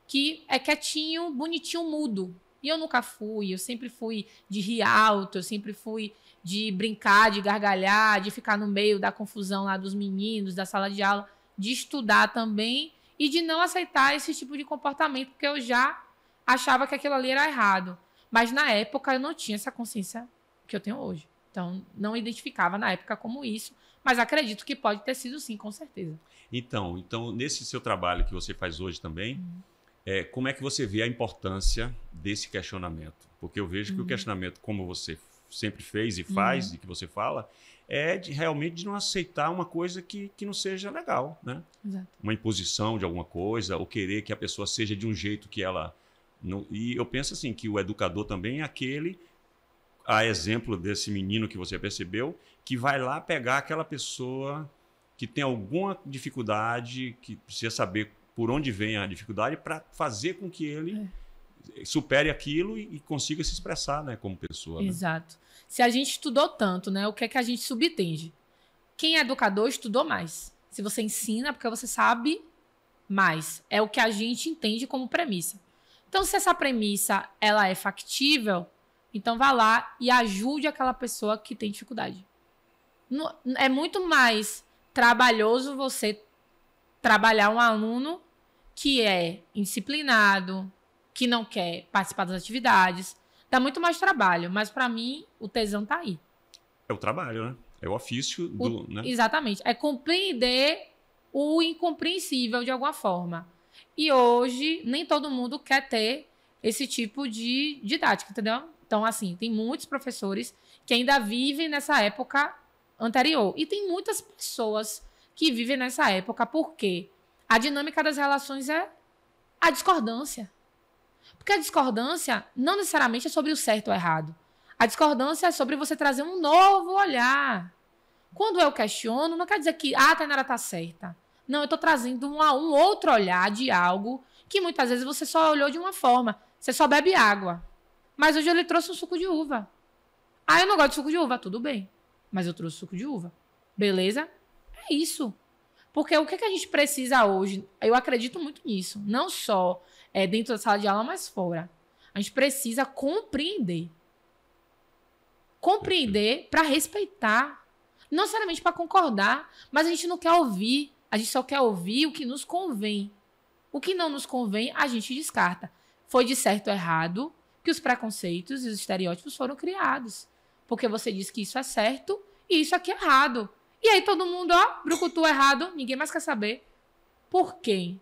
que é quietinho, bonitinho, mudo. E eu nunca fui, eu sempre fui de rir alto, eu sempre fui de brincar, de gargalhar, de ficar no meio da confusão lá dos meninos, da sala de aula, de estudar também e de não aceitar esse tipo de comportamento, porque eu já achava que aquilo ali era errado. Mas na época eu não tinha essa consciência que eu tenho hoje. Então, não identificava na época como isso, mas acredito que pode ter sido sim, com certeza. Então nesse seu trabalho que você faz hoje também, como é que você vê a importância desse questionamento? Porque eu vejo que o questionamento, como você sempre fez e faz, e que você fala, é realmente de não aceitar uma coisa que não seja legal, né? Exato. Uma imposição de alguma coisa, ou querer que a pessoa seja de um jeito que ela... Não, e eu penso assim, que o educador também é aquele, a exemplo desse menino que você percebeu, que vai lá pegar aquela pessoa que tem alguma dificuldade, que precisa saber por onde vem a dificuldade, para fazer com que ele supere aquilo e consiga se expressar, né, como pessoa. Exato. Né? Se a gente estudou tanto, né, o que é que a gente subentende? Quem é educador estudou mais. Se você ensina, porque você sabe mais. É o que a gente entende como premissa. Então, se essa premissa ela é factível, então vá lá e ajude aquela pessoa que tem dificuldade. É muito mais trabalhoso você trabalhar um aluno que é indisciplinado, que não quer participar das atividades. Dá muito mais trabalho, mas para mim o tesão tá aí. É o trabalho, né? É o ofício do... né? Exatamente. É compreender o incompreensível de alguma forma. E hoje, nem todo mundo quer ter esse tipo de didática, entendeu? Então, assim, tem muitos professores que ainda vivem nessa época anterior. E tem muitas pessoas que vivem nessa época porque a dinâmica das relações é a discordância. Porque a discordância não necessariamente é sobre o certo ou errado. A discordância é sobre você trazer um novo olhar. Quando eu questiono, não quer dizer que a Tainara está certa. Não, eu estou trazendo um outro olhar de algo que muitas vezes você só olhou de uma forma. Você só bebe água. Mas hoje eu lhe trouxe um suco de uva. Ah, eu não gosto de suco de uva. Tudo bem. Mas eu trouxe suco de uva. Beleza? É isso. Porque o que a gente precisa hoje, eu acredito muito nisso. Não só dentro da sala de aula, mas fora. A gente precisa compreender. Compreender para respeitar. Não necessariamente para concordar, mas a gente não quer ouvir. A gente só quer ouvir o que nos convém. O que não nos convém, a gente descarta. Foi de certo ou errado que os preconceitos e os estereótipos foram criados. Porque você diz que isso é certo e isso aqui é errado. E aí todo mundo, ó, brucutu errado, ninguém mais quer saber. Por quê?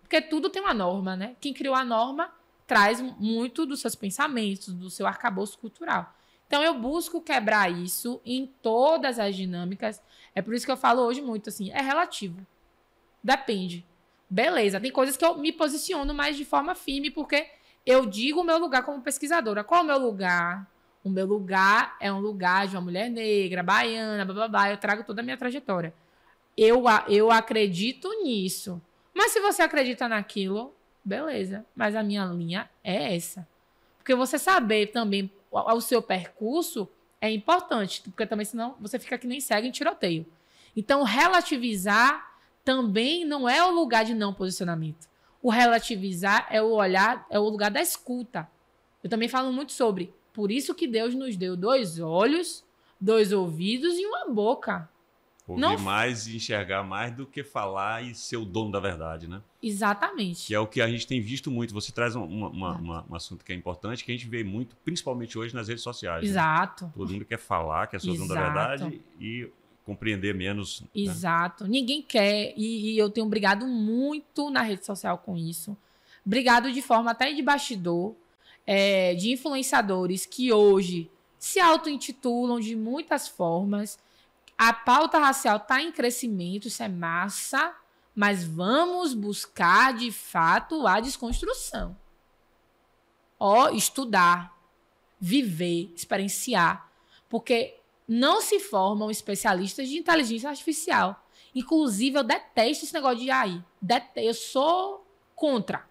Porque tudo tem uma norma, né? Quem criou a norma traz muito dos seus pensamentos, do seu arcabouço cultural. Então eu busco quebrar isso em todas as dinâmicas. É por isso que eu falo hoje muito assim, é relativo. Depende. Beleza, tem coisas que eu me posiciono mais de forma firme, porque eu digo o meu lugar como pesquisadora. Qual é o meu lugar? O meu lugar é um lugar de uma mulher negra, baiana, blá, blá, blá. Eu trago toda a minha trajetória. Eu acredito nisso. Mas se você acredita naquilo, beleza. Mas a minha linha é essa. Porque você saber também o seu percurso é importante. Porque também senão você fica que nem cego em tiroteio. Então, relativizar também não é o lugar de não posicionamento. O relativizar é o olhar, é o lugar da escuta. Eu também falo muito sobre... Por isso que Deus nos deu 2 olhos, 2 ouvidos e uma boca. Ouvir mais e enxergar mais do que falar e ser o dono da verdade, né? Exatamente. Que é o que a gente tem visto muito. Você traz um assunto que é importante, que a gente vê muito, principalmente hoje nas redes sociais. Exato. Né? Todo mundo quer falar, quer ser o dono da verdade e compreender menos. Exato. Né? Ninguém quer. E eu tenho brigado muito na rede social com isso. Brigado de forma até de bastidor. De influenciadores que hoje se auto-intitulam de muitas formas. A pauta racial está em crescimento, isso é massa, mas vamos buscar, de fato, a desconstrução. Estudar, viver, experienciar, porque não se formam especialistas de inteligência artificial. Inclusive, eu detesto esse negócio de AI. Eu sou contra.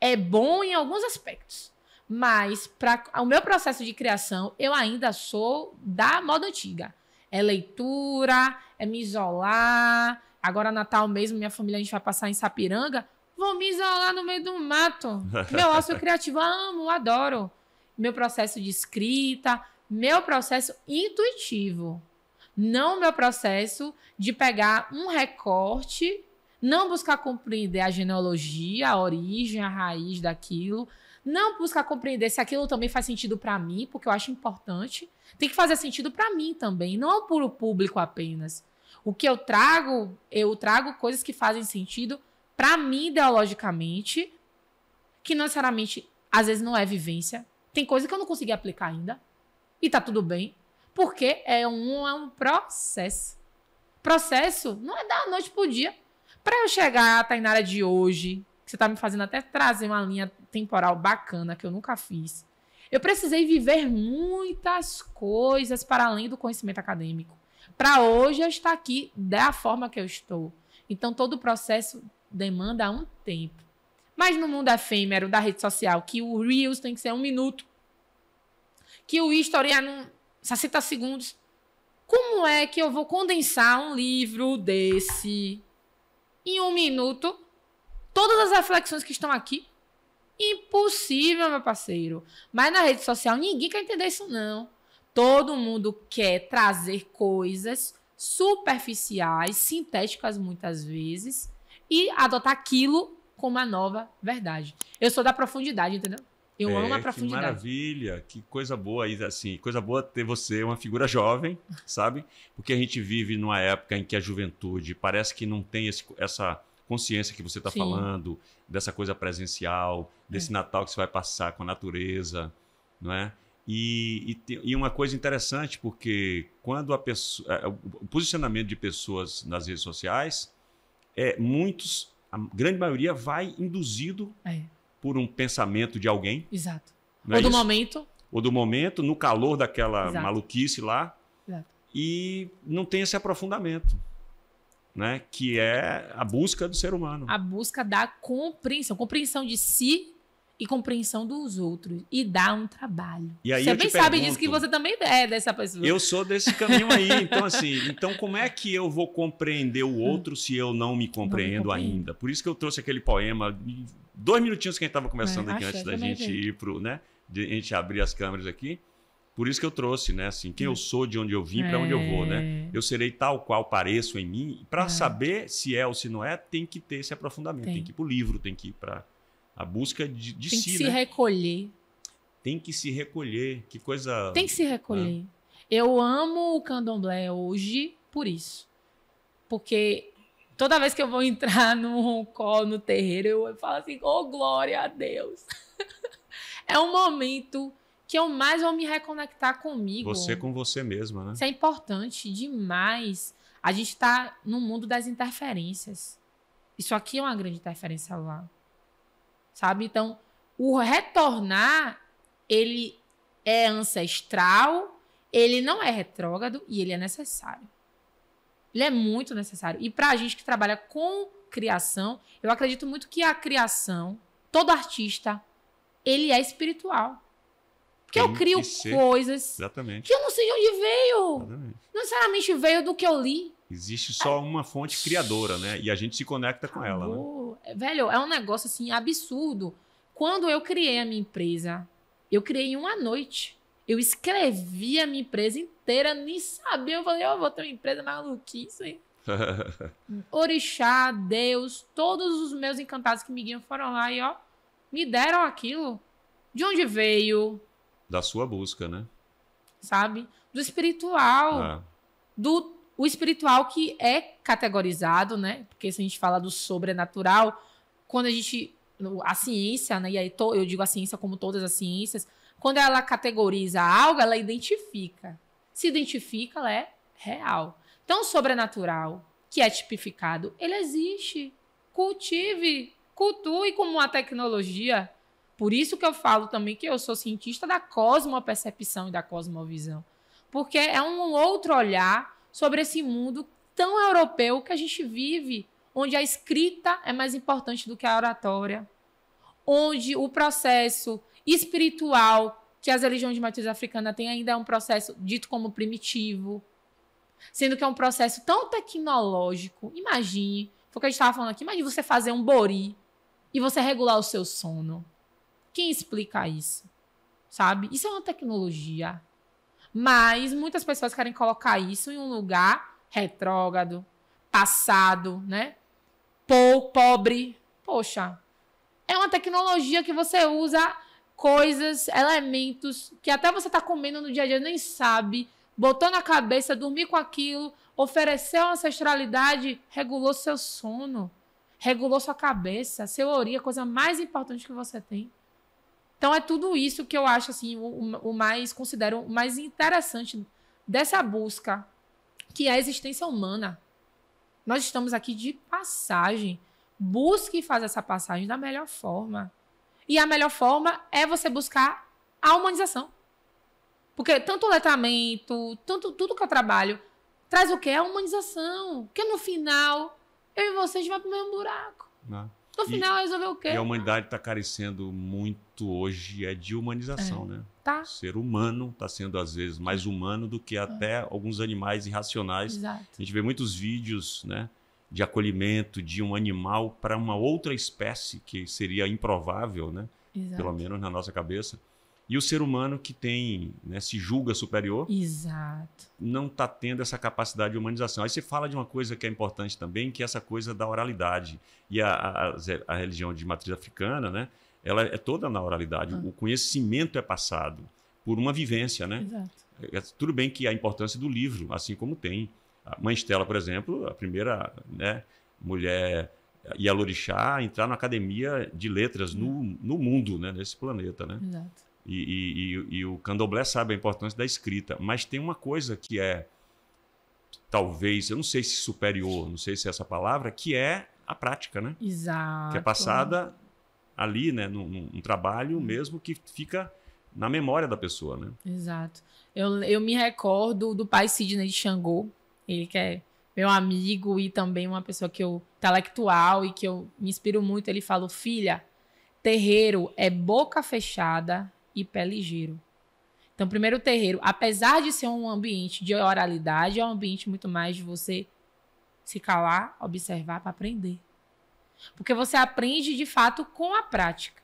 É bom em alguns aspectos. Mas, para o meu processo de criação, eu ainda sou da moda antiga. É leitura, é me isolar. Agora, Natal mesmo, minha família, a gente vai passar em Sapiranga. Vou me isolar no meio do mato. Meu ócio criativo, amo, adoro. Meu processo de escrita, meu processo intuitivo. Não meu processo de pegar um recorte, não buscar compreender a genealogia, a origem, a raiz daquilo. Não buscar compreender se aquilo também faz sentido para mim, porque eu acho importante. Tem que fazer sentido para mim também, não para o público apenas. O que eu trago coisas que fazem sentido para mim ideologicamente, que não necessariamente, às vezes, não é vivência. Tem coisa que eu não consegui aplicar ainda. E tá tudo bem, porque é um processo. Processo não é da noite pro dia. Para eu chegar à Tainara de hoje, que você tá me fazendo até trazer uma linha temporal bacana que eu nunca fiz. Eu precisei viver muitas coisas para além do conhecimento acadêmico. Para hoje eu estar aqui da forma que eu estou. Então, todo o processo demanda um tempo. Mas no mundo efêmero da rede social, que o Reels tem que ser 1 minuto, que o History é 60 segundos, como é que eu vou condensar um livro desse em 1 minuto? Todas as reflexões que estão aqui? Impossível, meu parceiro. Mas na rede social, ninguém quer entender isso, não. Todo mundo quer trazer coisas superficiais, sintéticas muitas vezes, e adotar aquilo como a nova verdade. Eu sou da profundidade, entendeu? Eu amo a profundidade. Que maravilha, que coisa boa aí, assim, coisa boa ter você, uma figura jovem, sabe? Porque a gente vive numa época em que a juventude parece que não tem essa consciência que você está falando, dessa coisa presencial, desse Natal que você vai passar com a natureza, não é? E uma coisa interessante, porque quando o posicionamento de pessoas nas redes sociais, a grande maioria vai induzido por um pensamento de alguém. Exato. Ou do momento. Ou do momento, no calor daquela maluquice lá. Exato. E não tem esse aprofundamento, né? Que é a busca do ser humano. A busca da compreensão. Compreensão de si e compreensão dos outros. E dá um trabalho. E aí você bem sabe disso, que você também é dessa pessoa. Eu sou desse caminho aí. Então, assim, como é que eu vou compreender o outro se eu não me compreendo ainda? Por isso que eu trouxe aquele poema. 2 minutinhos que a gente estava conversando aqui antes da gente ir pro, né? De a gente abrir as câmeras aqui. Por isso que eu trouxe, né? Assim, quem eu sou, de onde eu vim, para onde eu vou, né? Eu serei tal qual pareço em mim. Para saber se é ou se não é, tem que ter esse aprofundamento. Tem que ir para o livro, tem que ir para a busca de si, tem que se recolher. Tem que se recolher. Que coisa... Tem que se recolher. Eu amo o candomblé hoje por isso. Porque toda vez que eu vou entrar no roncó, no terreiro, eu falo assim, oh, glória a Deus. É um momento que eu mais vou me reconectar comigo. Você com você mesma, né? Isso é importante demais. A gente está no mundo das interferências. Isso aqui é uma grande interferência lá. Sabe? Então, o retornar, ele é ancestral, ele não é retrógrado e ele é necessário. Ele é muito necessário. E para a gente que trabalha com criação, eu acredito muito que a criação, todo artista, ele é espiritual. Porque eu crio coisas que eu não sei de onde veio. Exatamente. Não necessariamente veio do que eu li. Existe só uma fonte criadora, né? E a gente se conecta com ela, né? Velho, é um negócio assim absurdo. Quando eu criei a minha empresa, eu criei em 1 noite. Eu escrevi a minha empresa inteira, nem sabia. Eu falei, eu vou ter uma empresa maluquice. Orixá, Deus, todos os meus encantados que me guiam foram lá e, ó, me deram aquilo. De onde veio? Da sua busca, né? Sabe? Do espiritual. O espiritual que é categorizado, né? Porque se a gente fala do sobrenatural, quando a gente... A ciência, né? E aí eu digo a ciência como todas as ciências, quando ela categoriza algo, ela identifica. Se identifica, ela é real. Então, o sobrenatural, que é tipificado, ele existe. Cultive, cultue como uma tecnologia. Por isso que eu falo também que eu sou cientista da cosmopercepção e da cosmovisão. Porque é um outro olhar sobre esse mundo tão europeu que a gente vive, onde a escrita é mais importante do que a oratória, onde o processo espiritual que as religiões de matriz africana têm ainda é um processo dito como primitivo, sendo que é um processo tão tecnológico. Imagine, foi o que a gente estava falando aqui, imagine você fazer um bori e você regular o seu sono. Quem explica isso? Sabe? Isso é uma tecnologia. Mas muitas pessoas querem colocar isso em um lugar retrógrado, passado, né? Pobre. Poxa, é uma tecnologia que você usa coisas, elementos, que até você tá comendo no dia a dia, nem sabe, botou na cabeça, dormir com aquilo, ofereceu a ancestralidade, regulou seu sono, regulou sua cabeça, seu ori, a coisa mais importante que você tem. Então é tudo isso que eu acho assim, o mais, considero o mais interessante dessa busca, que é a existência humana. Nós estamos aqui de passagem. Busque fazer essa passagem da melhor forma. E a melhor forma é você buscar a humanização. Porque tanto o letramento, tudo que eu trabalho, traz o quê? A humanização. Porque no final, eu e você, a gente vai pro mesmo buraco. No final, resolveu o quê? E a humanidade está carecendo muito hoje de humanização, né? Tá. O ser humano está sendo, às vezes, mais humano do que até alguns animais irracionais. Exato. A gente vê muitos vídeos, né, de acolhimento de um animal para uma outra espécie que seria improvável, né? Exato. Pelo menos na nossa cabeça. E o ser humano que tem, né, se julga superior, Exato. não está tendo essa capacidade de humanização. Aí você fala de uma coisa que é importante também, que é essa coisa da oralidade. E a religião de matriz africana, né, ela é toda na oralidade. O conhecimento é passado por uma vivência, né? Exato. Tudo bem que a importância do livro, assim como tem. A Mãe Estela, por exemplo, a primeira, né, mulher Ialorixá a entrar na academia de letras no mundo, né, nesse planeta, né? Exato. E o candomblé sabe a importância da escrita, mas tem uma coisa que é, talvez, eu não sei se superior, não sei se é essa palavra, que é a prática, né? Exato. Que é passada ali, né, num trabalho mesmo que fica na memória da pessoa, né? Exato. Eu me recordo do pai Sidney de Xangô, ele que é meu amigo e também uma pessoa que intelectual e que eu me inspiro muito. Ele falou: filha, terreiro é boca fechada e pé ligeiro. Então, primeiro, o terreiro, apesar de ser um ambiente de oralidade, é um ambiente muito mais de você se calar, observar para aprender. Porque você aprende, de fato, com a prática.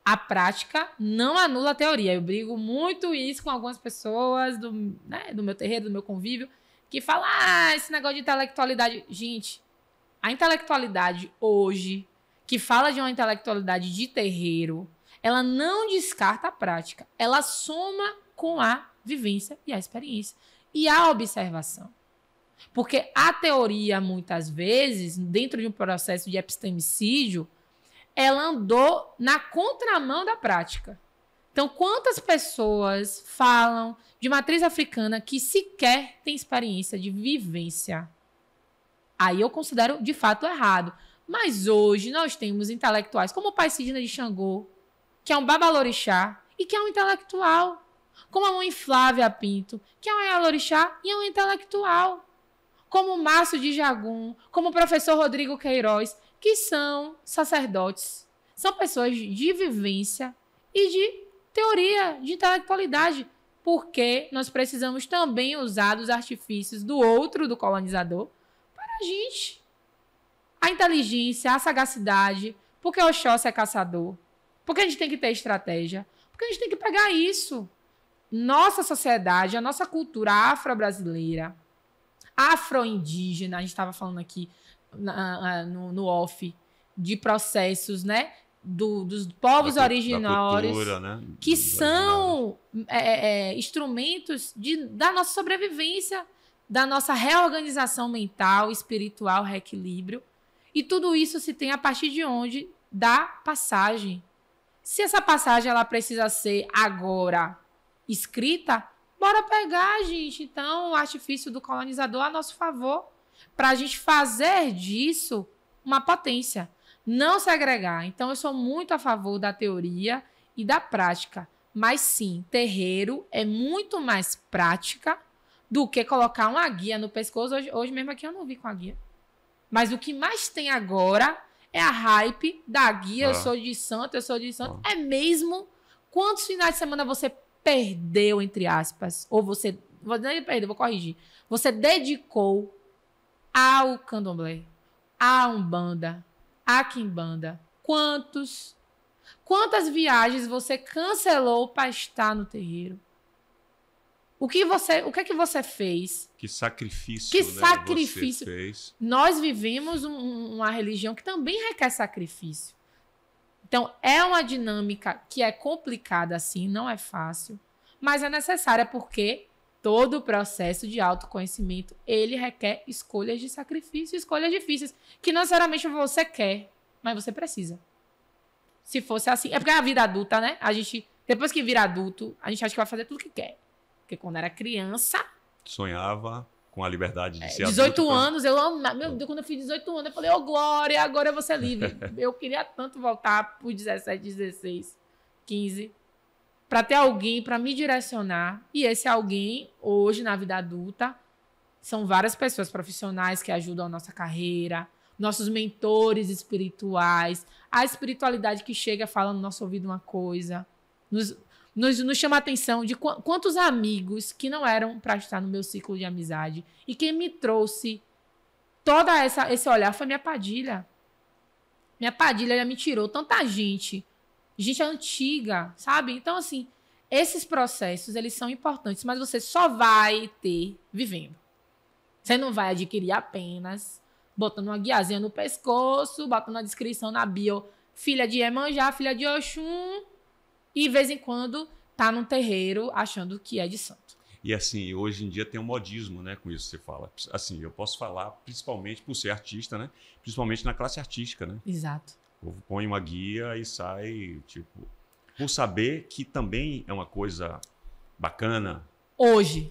A prática não anula a teoria. Eu brigo muito isso com algumas pessoas do meu terreiro, do meu convívio, que falam, esse negócio de intelectualidade. Gente, a intelectualidade hoje, que fala de uma intelectualidade de terreiro, ela não descarta a prática. Ela soma com a vivência e a experiência. E a observação. Porque a teoria, muitas vezes, dentro de um processo de epistemicídio, ela andou na contramão da prática. Então, quantas pessoas falam de matriz africana que sequer têm experiência de vivência? Aí eu considero, de fato, errado. Mas hoje nós temos intelectuais como o pai Sidney de Xangô, que é um babalorixá e que é um intelectual. Como a mãe Flávia Pinto, que é um ialorixá e é um intelectual. Como o Márcio de Jagum, como o professor Rodrigo Queiroz, que são sacerdotes. São pessoas de vivência e de teoria, de intelectualidade. Porque nós precisamos também usar dos artifícios do outro, do colonizador, para a gente. A inteligência, a sagacidade, porque Oxóssi é caçador. Porque a gente tem que ter estratégia. Porque a gente tem que pegar isso. Nossa sociedade, a nossa cultura afro-brasileira, afro-indígena, a gente estava falando aqui no off, de processos, né? Dos povos originários, cultura, né? que são instrumentos da nossa sobrevivência, da nossa reorganização mental, espiritual, reequilíbrio. E tudo isso se tem a partir de onde? Da passagem. Se essa passagem ela precisa ser agora escrita, bora pegar, gente. Então, o artifício do colonizador a nosso favor, para a gente fazer disso uma potência. Não segregar. Então, eu sou muito a favor da teoria e da prática. Mas, sim, terreiro é muito mais prática do que colocar uma guia no pescoço. Hoje mesmo aqui eu não vi com a guia. Mas o que mais tem agora é a hype da guia. Eu sou de santo, eu sou de santo. É mesmo? Quantos finais de semana você perdeu, entre aspas? Ou você... vou corrigir. Você dedicou ao candomblé, à umbanda, à quimbanda. Quantas viagens você cancelou para estar no terreiro? O que é que você fez? Que sacrifício, Que né, sacrifício. você fez? Nós vivemos uma religião que também requer sacrifício. Então, é uma dinâmica que é complicada assim, não é fácil, mas é necessária porque todo o processo de autoconhecimento, ele requer escolhas de sacrifício, escolhas difíceis, que não necessariamente você quer, mas você precisa. Se fosse assim, é porque a vida adulta, né? A gente, depois que vira adulto, a gente acha que vai fazer tudo o que quer. Porque quando era criança... Sonhava com a liberdade de ser 18 adulto. anos, eu amo... Meu Deus, quando eu fiz 18 anos, eu falei, Glória, agora eu vou ser livre. Eu queria tanto voltar por 17, 16, 15, para ter alguém para me direcionar. E esse alguém, hoje, na vida adulta, são várias pessoas profissionais que ajudam a nossa carreira, nossos mentores espirituais, a espiritualidade que chega falando no nosso ouvido uma coisa, nos chama a atenção de quantos amigos que não eram para estar no meu ciclo de amizade. E quem me trouxe toda esse olhar foi minha Padilha. Minha Padilha já me tirou tanta gente antiga, sabe? Então, assim, esses processos, eles são importantes, mas você só vai ter vivendo. Você não vai adquirir apenas botando uma guiazinha no pescoço, botando uma descrição na bio, filha de Iemanjá, filha de Oxum, e de vez em quando tá num terreiro achando que é de santo. E assim, hoje em dia tem um modismo, né, com isso que você fala. Assim, eu posso falar principalmente por ser artista, né? Principalmente na classe artística, né? Exato. O povo põe uma guia e sai, tipo... Por saber que também é uma coisa bacana. Hoje.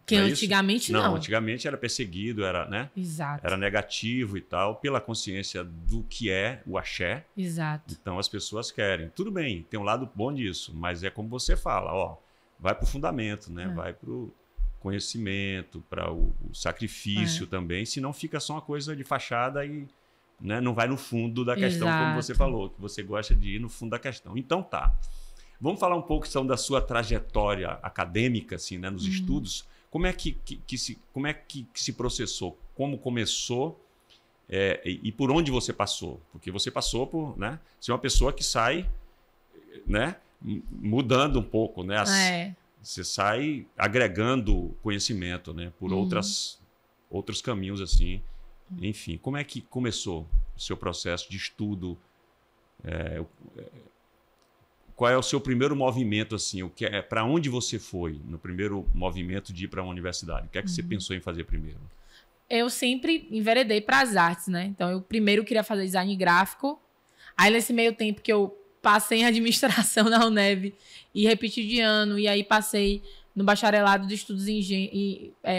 Que antigamente não. Não, antigamente era perseguido, era, né? Exato. Era negativo e tal, pela consciência do que é o axé. Exato. Então as pessoas querem. Tudo bem, tem um lado bom disso, mas é como você fala, ó, vai para o fundamento, né? Vai para o conhecimento, para o sacrifício também, senão fica só uma coisa de fachada e, né, não vai no fundo da questão, como você falou, que você gosta de ir no fundo da questão. Então tá. Vamos falar um pouco então, da sua trajetória acadêmica, assim, né, nos estudos. Como é que se processou? Como começou e por onde você passou? Porque você passou por, né, ser uma pessoa que sai, né, mudando um pouco, né? Você sai agregando conhecimento, né, por outros caminhos assim. Enfim, como é que começou o seu processo de estudo? Qual é o seu primeiro movimento, assim? Para onde você foi no primeiro movimento de ir para uma universidade? O que é que você pensou em fazer primeiro? Eu sempre enveredei para as artes, né? Então, eu primeiro queria fazer design gráfico. Aí, nesse meio tempo que eu passei em administração na UNEV e repeti de ano, e aí passei no bacharelado de estudos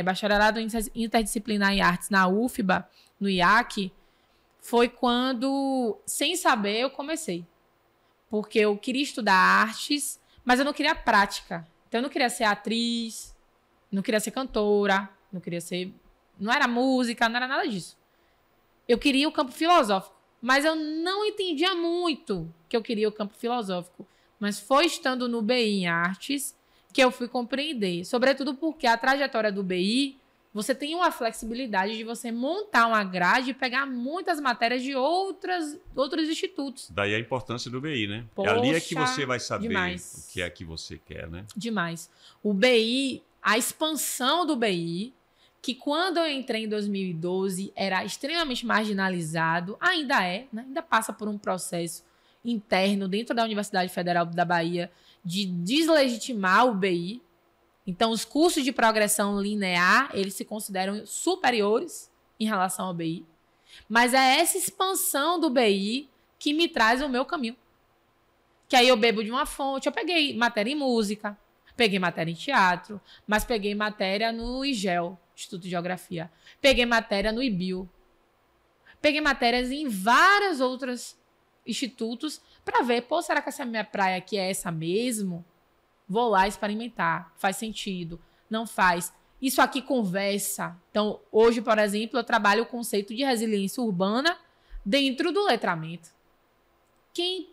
bacharelado interdisciplinar em artes na UFBA, no IAC, foi quando, sem saber, eu comecei. Porque eu queria estudar artes, mas eu não queria prática. Então, eu não queria ser atriz, não queria ser cantora, não era música, não era nada disso. Eu queria o campo filosófico, mas eu não entendia muito que eu queria o campo filosófico. Mas foi estando no BI em artes que eu fui compreender. Sobretudo porque a trajetória do BI, você tem uma flexibilidade de você montar uma grade e pegar muitas matérias de outros institutos. Daí a importância do BI, né? Poxa, é ali é que você vai saber demais. O que é que você quer, né? Demais. O BI, a expansão do BI, que quando eu entrei em 2012 era extremamente marginalizado, ainda é, né? Ainda passa por um processo interno dentro da Universidade Federal da Bahia de deslegitimar o BI. Então, os cursos de progressão linear, eles se consideram superiores em relação ao BI. Mas é essa expansão do BI que me traz o meu caminho. Que aí eu bebo de uma fonte. Eu peguei matéria em música, peguei matéria em teatro, mas peguei matéria no IGEL, Instituto de Geografia. Peguei matéria no IBIL. Peguei matérias em vários outros institutos para ver, pô, será que essa minha praia aqui é essa mesmo? Vou lá experimentar. Faz sentido? Não faz? Isso aqui conversa. Então, hoje, por exemplo, eu trabalho o conceito de resiliência urbana dentro do letramento. Quem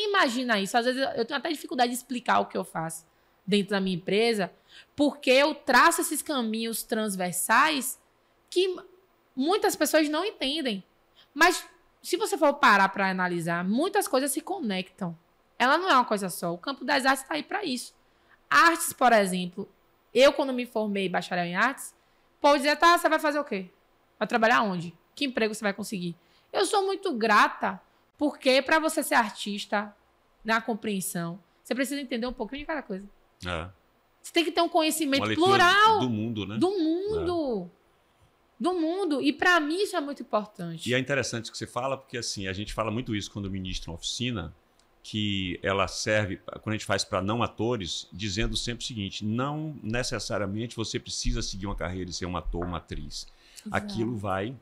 imagina isso? Às vezes eu tenho até dificuldade de explicar o que eu faço dentro da minha empresa, porque eu traço esses caminhos transversais que muitas pessoas não entendem. Mas, se você for parar para analisar, muitas coisas se conectam. Ela não é uma coisa só. O campo das artes está aí para isso. Artes, por exemplo, eu quando me formei bacharel em artes, pode dizer, tá, você vai fazer o quê? Vai trabalhar onde? Que emprego você vai conseguir? Eu sou muito grata, porque para você ser artista, na compreensão, você precisa entender um pouquinho de cada coisa. Você tem que ter um conhecimento plural. Do mundo, né? Do mundo. Do mundo. E para mim isso é muito importante. E é interessante o que você fala, porque assim, a gente fala muito isso quando ministra uma oficina, que ela serve, quando a gente faz para não atores, dizendo sempre o seguinte, não necessariamente você precisa seguir uma carreira e ser um ator, uma atriz. Exato. Aquilo vai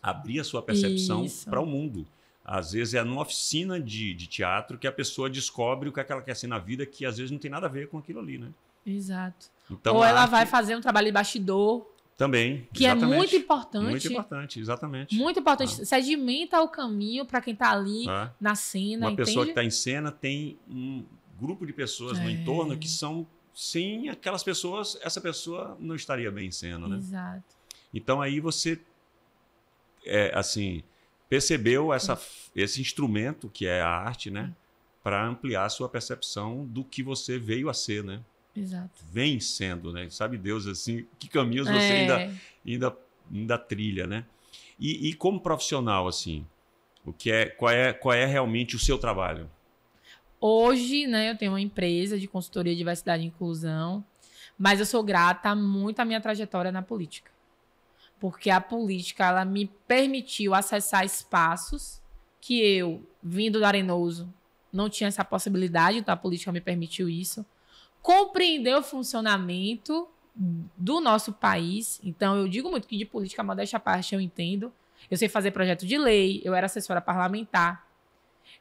abrir a sua percepção para o mundo. Às vezes é numa oficina de teatro que a pessoa descobre o que ela quer ser na vida, que às vezes não tem nada a ver com aquilo ali, né? Exato. Então, ou ela vai fazer um trabalho de bastidor. Também. Que exatamente. É muito importante. Muito importante, exatamente. Muito importante. Sedimenta o caminho para quem está ali na cena. Uma entende? pessoa que está em cena tem um grupo de pessoas no entorno que são, sem aquelas pessoas, essa pessoa não estaria bem em cena, né? Exato. Então aí você, assim, percebeu esse instrumento que é a arte, né? Para ampliar a sua percepção do que você veio a ser, né? Exato. Vem sendo, né? Sabe Deus, assim, que caminhos você ainda trilha, né? E como profissional, assim, qual é realmente o seu trabalho? Hoje, né, eu tenho uma empresa de consultoria de diversidade e inclusão, mas eu sou grata muito à minha trajetória na política. Porque a política, ela me permitiu acessar espaços que eu, vindo do Arenoso, não tinha essa possibilidade, então a política me permitiu isso. Compreender o funcionamento do nosso país. Então, eu digo muito que de política, modéstia à parte, eu entendo. Eu sei fazer projeto de lei, eu era assessora parlamentar.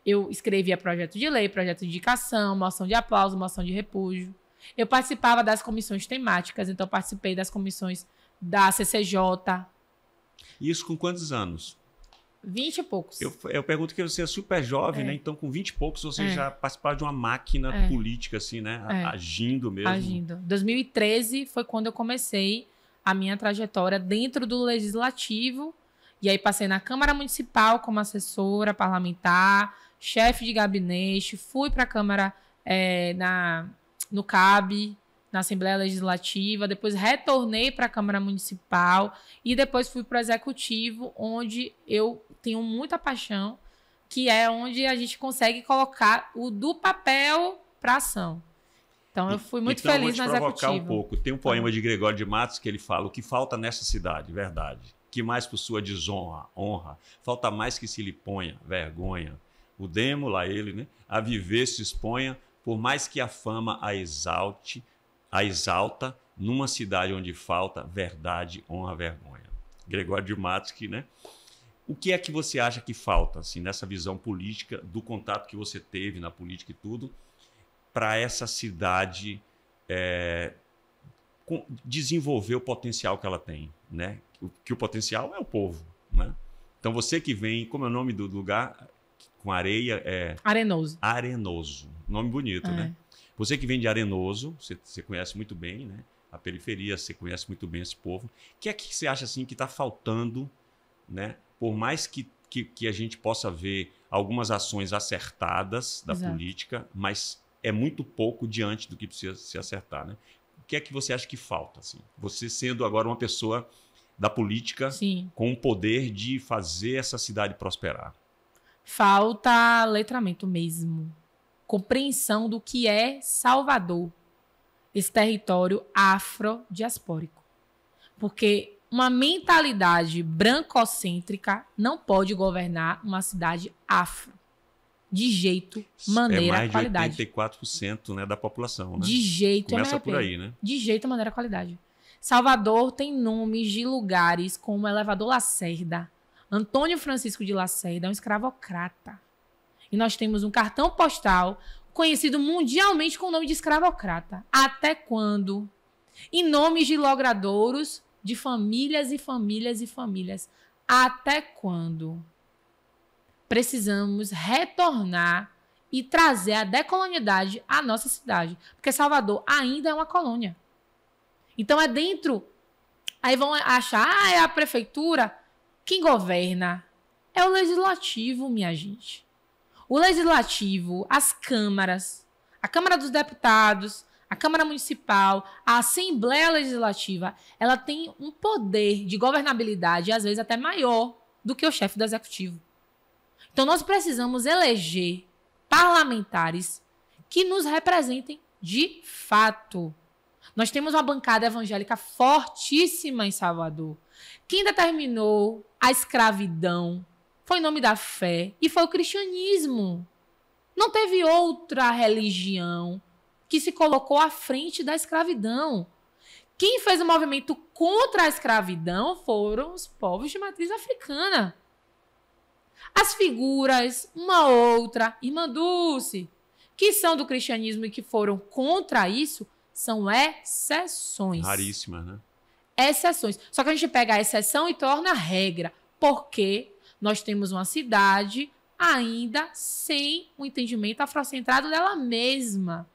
Eu escrevia projeto de lei, projeto de indicação, moção de aplauso, moção de repúdio. Eu participava das comissões temáticas, então eu participei das comissões da CCJ. Isso com quantos anos? 20 e poucos. Eu pergunto que você é super jovem, né? Então, com 20 e poucos, você já participava de uma máquina política, assim, né? Agindo mesmo. Agindo. 2013 foi quando eu comecei a minha trajetória dentro do Legislativo. E aí passei na Câmara Municipal como assessora parlamentar, chefe de gabinete, fui para a Câmara no CAB, na Assembleia Legislativa, depois retornei para a Câmara Municipal e depois fui para o Executivo, onde eu tenho muita paixão, que é onde a gente consegue colocar o do papel para ação. Então, eu fui muito feliz no Executivo. Vou te provocar um pouco. Tem um poema de Gregório de Matos que ele fala: o que falta nessa cidade, verdade, que mais por sua desonra, honra, falta mais que se lhe ponha, vergonha. O demo, lá ele, né, a viver se exponha, por mais que a fama a exalta, numa cidade onde falta verdade, honra, vergonha. Gregório de Matos, que, né? O que é que você acha que falta, assim, nessa visão política, do contato que você teve na política e tudo, para essa cidade desenvolver o potencial que ela tem, né? Que o potencial é o povo, né? Então, você que vem, como é o nome do lugar? Com areia? Arenoso. Arenoso. Nome bonito, né? Você que vem de Arenoso, você conhece muito bem, né? A periferia, você conhece muito bem esse povo. O que é que você acha, assim, que está faltando, né? Por mais que a gente possa ver algumas ações acertadas da política, mas é muito pouco diante do que precisa se acertar, né? O que é que você acha que falta, assim? Você sendo agora uma pessoa da política, com o poder de fazer essa cidade prosperar. Falta letramento mesmo. Compreensão do que é Salvador, esse território afrodiaspórico. Porque uma mentalidade brancocêntrica não pode governar uma cidade afro. De jeito, maneira, qualidade. É mais de 84%, né, da população, né? De jeito, começa por aí, né? De jeito, maneira, qualidade. Salvador tem nomes de lugares como Elevador Lacerda. Antônio Francisco de Lacerda é um escravocrata. E nós temos um cartão postal conhecido mundialmente com o nome de escravocrata. Até quando? Em nomes de logradouros de famílias e famílias e famílias. Até quando? Precisamos retornar e trazer a decolonialidade à nossa cidade. Porque Salvador ainda é uma colônia. Então é dentro... Aí vão achar, é a prefeitura. Quem governa é o legislativo, minha gente. O legislativo, as câmaras, a Câmara dos Deputados, a Câmara Municipal, a Assembleia Legislativa, ela tem um poder de governabilidade, às vezes até maior do que o chefe do Executivo. Então, nós precisamos eleger parlamentares que nos representem de fato. Nós temos uma bancada evangélica fortíssima em Salvador. Quem determinou a escravidão foi em nome da fé e foi o cristianismo. Não teve outra religião que se colocou à frente da escravidão. Quem fez o movimento contra a escravidão foram os povos de matriz africana. As figuras, uma outra, Irmã Dulce, que são do cristianismo e que foram contra isso, são exceções. Raríssimas, né? exceções. Só que a gente pega a exceção e torna a regra. Porque nós temos uma cidade ainda sem o entendimento afrocentrado dela mesma.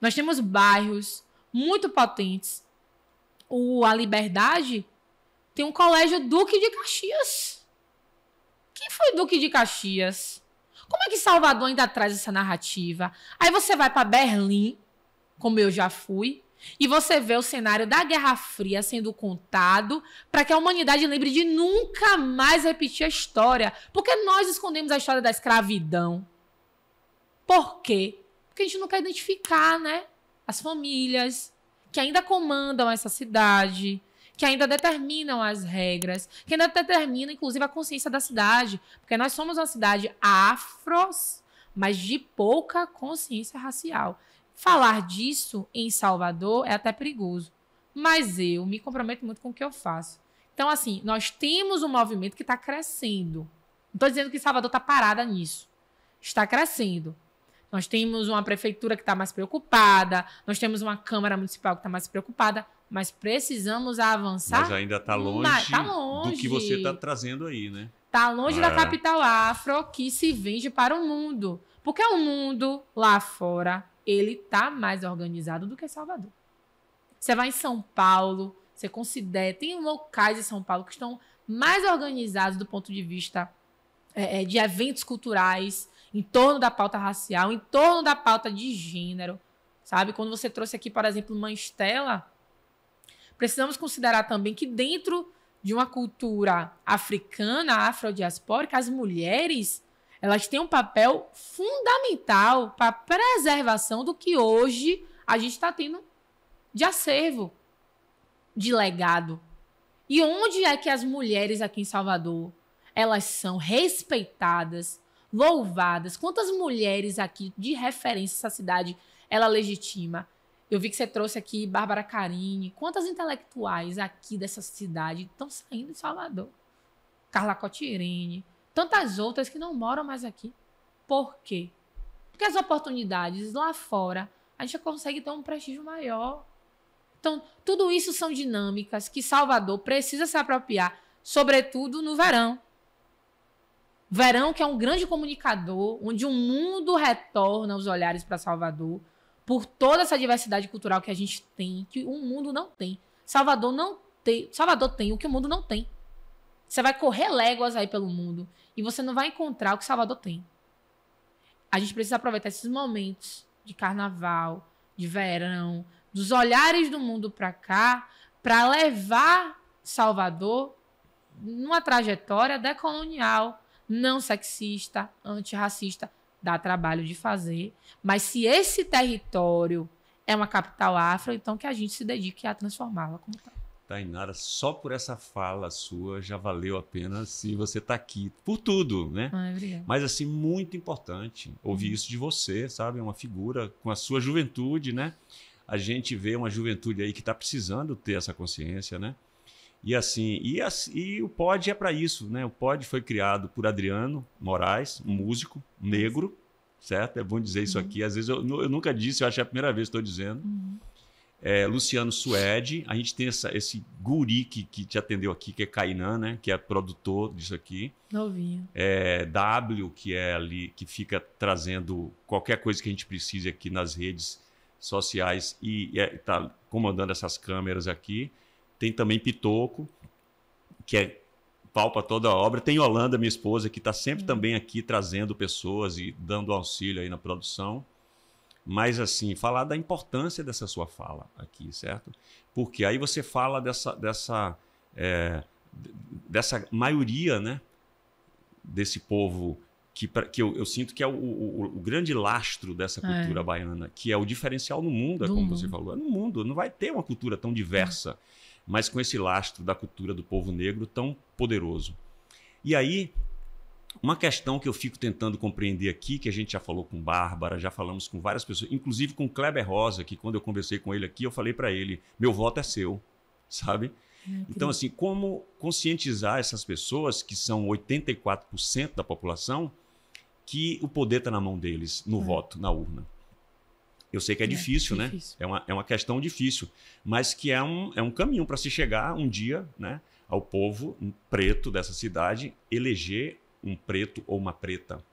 Nós temos bairros muito potentes. A Liberdade tem um colégio Duque de Caxias. Quem foi Duque de Caxias? Como é que Salvador ainda traz essa narrativa? Aí você vai para Berlim, como eu já fui, e você vê o cenário da Guerra Fria sendo contado para que a humanidade lembre de nunca mais repetir a história. Porque nós escondemos a história da escravidão. Por quê? Porque a gente não quer identificar, né? As famílias que ainda comandam essa cidade, que ainda determinam as regras, que ainda determinam, inclusive, a consciência da cidade. Porque nós somos uma cidade afro, mas de pouca consciência racial. Falar disso em Salvador é até perigoso. Mas eu me comprometo muito com o que eu faço. Então, assim, nós temos um movimento que está crescendo. Não estou dizendo que Salvador está parada nisso. Está crescendo. Nós temos uma prefeitura que está mais preocupada, nós temos uma Câmara Municipal que está mais preocupada, mas precisamos avançar. Mas ainda está longe, do que você está trazendo aí, né? Está longe da capital afro que se vende para o mundo. Porque o mundo lá fora, ele está mais organizado do que Salvador. Você vai em São Paulo, você considera... Tem locais em São Paulo que estão mais organizados do ponto de vista de eventos culturais, em torno da pauta racial, em torno da pauta de gênero, sabe? Quando você trouxe aqui, por exemplo, Mãe Stella, precisamos considerar também que dentro de uma cultura africana, afrodiaspórica, as mulheres, elas têm um papel fundamental para a preservação do que hoje a gente está tendo de acervo, de legado. E onde é que as mulheres aqui em Salvador, elas são respeitadas, louvadas? Quantas mulheres aqui de referência essa cidade ela legitima? Eu vi que você trouxe aqui Bárbara Carini. Quantas intelectuais aqui dessa cidade estão saindo de Salvador? Carla Cotirene. Tantas outras que não moram mais aqui. Por quê? Porque as oportunidades lá fora, a gente consegue ter um prestígio maior. Então, tudo isso são dinâmicas que Salvador precisa se apropriar, sobretudo no verão. Verão, que é um grande comunicador, onde o mundo retorna os olhares para Salvador, por toda essa diversidade cultural que a gente tem, que o mundo não tem. Salvador tem o que o mundo não tem. Você vai correr léguas aí pelo mundo e você não vai encontrar o que Salvador tem. A gente precisa aproveitar esses momentos de carnaval, de verão, dos olhares do mundo para cá, para levar Salvador numa trajetória decolonial, não sexista, antirracista. Dá trabalho de fazer. Mas se esse território é uma capital afro, então que a gente se dedique a transformá-la como tal. Tainara, só por essa fala sua já valeu a pena se você está aqui. Por tudo, né? Obrigada. Mas, assim, muito importante ouvir isso de você, sabe? Uma figura com a sua juventude, né? A gente vê uma juventude aí que está precisando ter essa consciência, né? E o POD é para isso, né? O POD foi criado por Adriano Moraes, um músico negro, certo? É bom dizer isso aqui. Às vezes eu nunca disse, eu acho que é a primeira vez que estou dizendo. Luciano Suede, a gente tem esse guri que te atendeu aqui, que é Kainan, né? Que é produtor disso aqui. Novinho. W, que é ali, que fica trazendo qualquer coisa que a gente precise aqui nas redes sociais e está comandando essas câmeras aqui. Tem também Pitoco, que palpa toda a obra. Tem Yolanda, minha esposa, que está sempre também aqui trazendo pessoas e dando auxílio aí na produção. Mas, assim, falar da importância dessa sua fala aqui, certo? Porque aí você fala dessa maioria, né? Desse povo que eu sinto que é o grande lastro dessa cultura baiana, que é o diferencial no mundo, como você falou. É no mundo, não vai ter uma cultura tão diversa, mas com esse lastro da cultura do povo negro tão poderoso. E aí, uma questão que eu fico tentando compreender aqui, que a gente já falou com Bárbara, já falamos com várias pessoas, inclusive com Kleber Rosa, que quando eu conversei com ele aqui, eu falei para ele, meu voto é seu, sabe? Então, assim, como conscientizar essas pessoas, que são 84% da população, que o poder está na mão deles, no voto, na urna. Eu sei que é difícil, né? É uma questão difícil, mas que é um caminho para se chegar um dia, né, ao povo preto dessa cidade eleger um preto ou uma preta.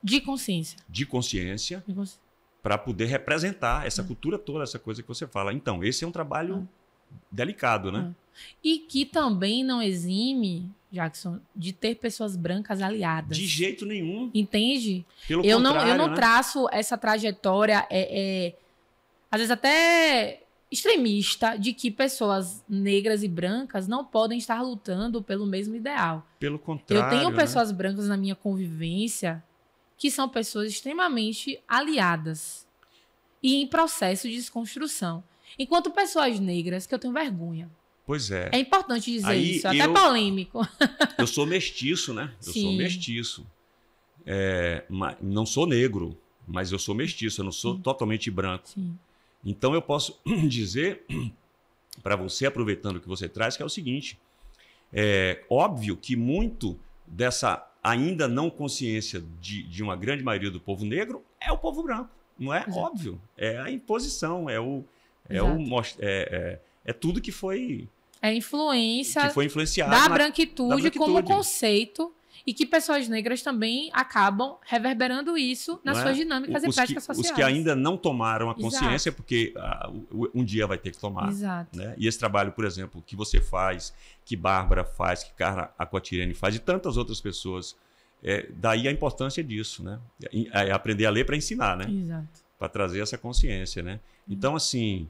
De consciência. De consciência, para poder representar essa cultura toda, essa coisa que você fala. Então, esse é um trabalho delicado, né? E que também não exime, Jackson, de ter pessoas brancas aliadas. De jeito nenhum. Entende? Pelo eu contrário, não né? traço essa trajetória, às vezes até extremista, de que pessoas negras e brancas não podem estar lutando pelo mesmo ideal. Pelo contrário. Eu tenho pessoas brancas na minha convivência que são pessoas extremamente aliadas e em processo de desconstrução. Enquanto pessoas negras, que eu tenho vergonha. Pois é. É importante dizer isso, até polêmico. Eu sou mestiço, né? Eu sou mestiço. Não sou negro, mas eu sou mestiço, eu não sou totalmente branco. Sim. Então eu posso dizer para você, aproveitando o que você traz, que é o seguinte: é óbvio que muito dessa ainda não consciência de uma grande maioria do povo negro é o povo branco. Não é? Exato. Óbvio. É a imposição, é tudo que foi... É influência que foi influenciado da branquitude como branquitude. Conceito, e que pessoas negras também acabam reverberando isso nas suas dinâmicas e práticas sociais. Os que ainda não tomaram a consciência, porque um dia vai ter que tomar. Exato. Né? E esse trabalho, por exemplo, que você faz, que Bárbara faz, que Carla Aquatirene faz, e tantas outras pessoas, daí a importância disso, né? É aprender a ler para ensinar, né? Exato. Para trazer essa consciência, né? Então, assim,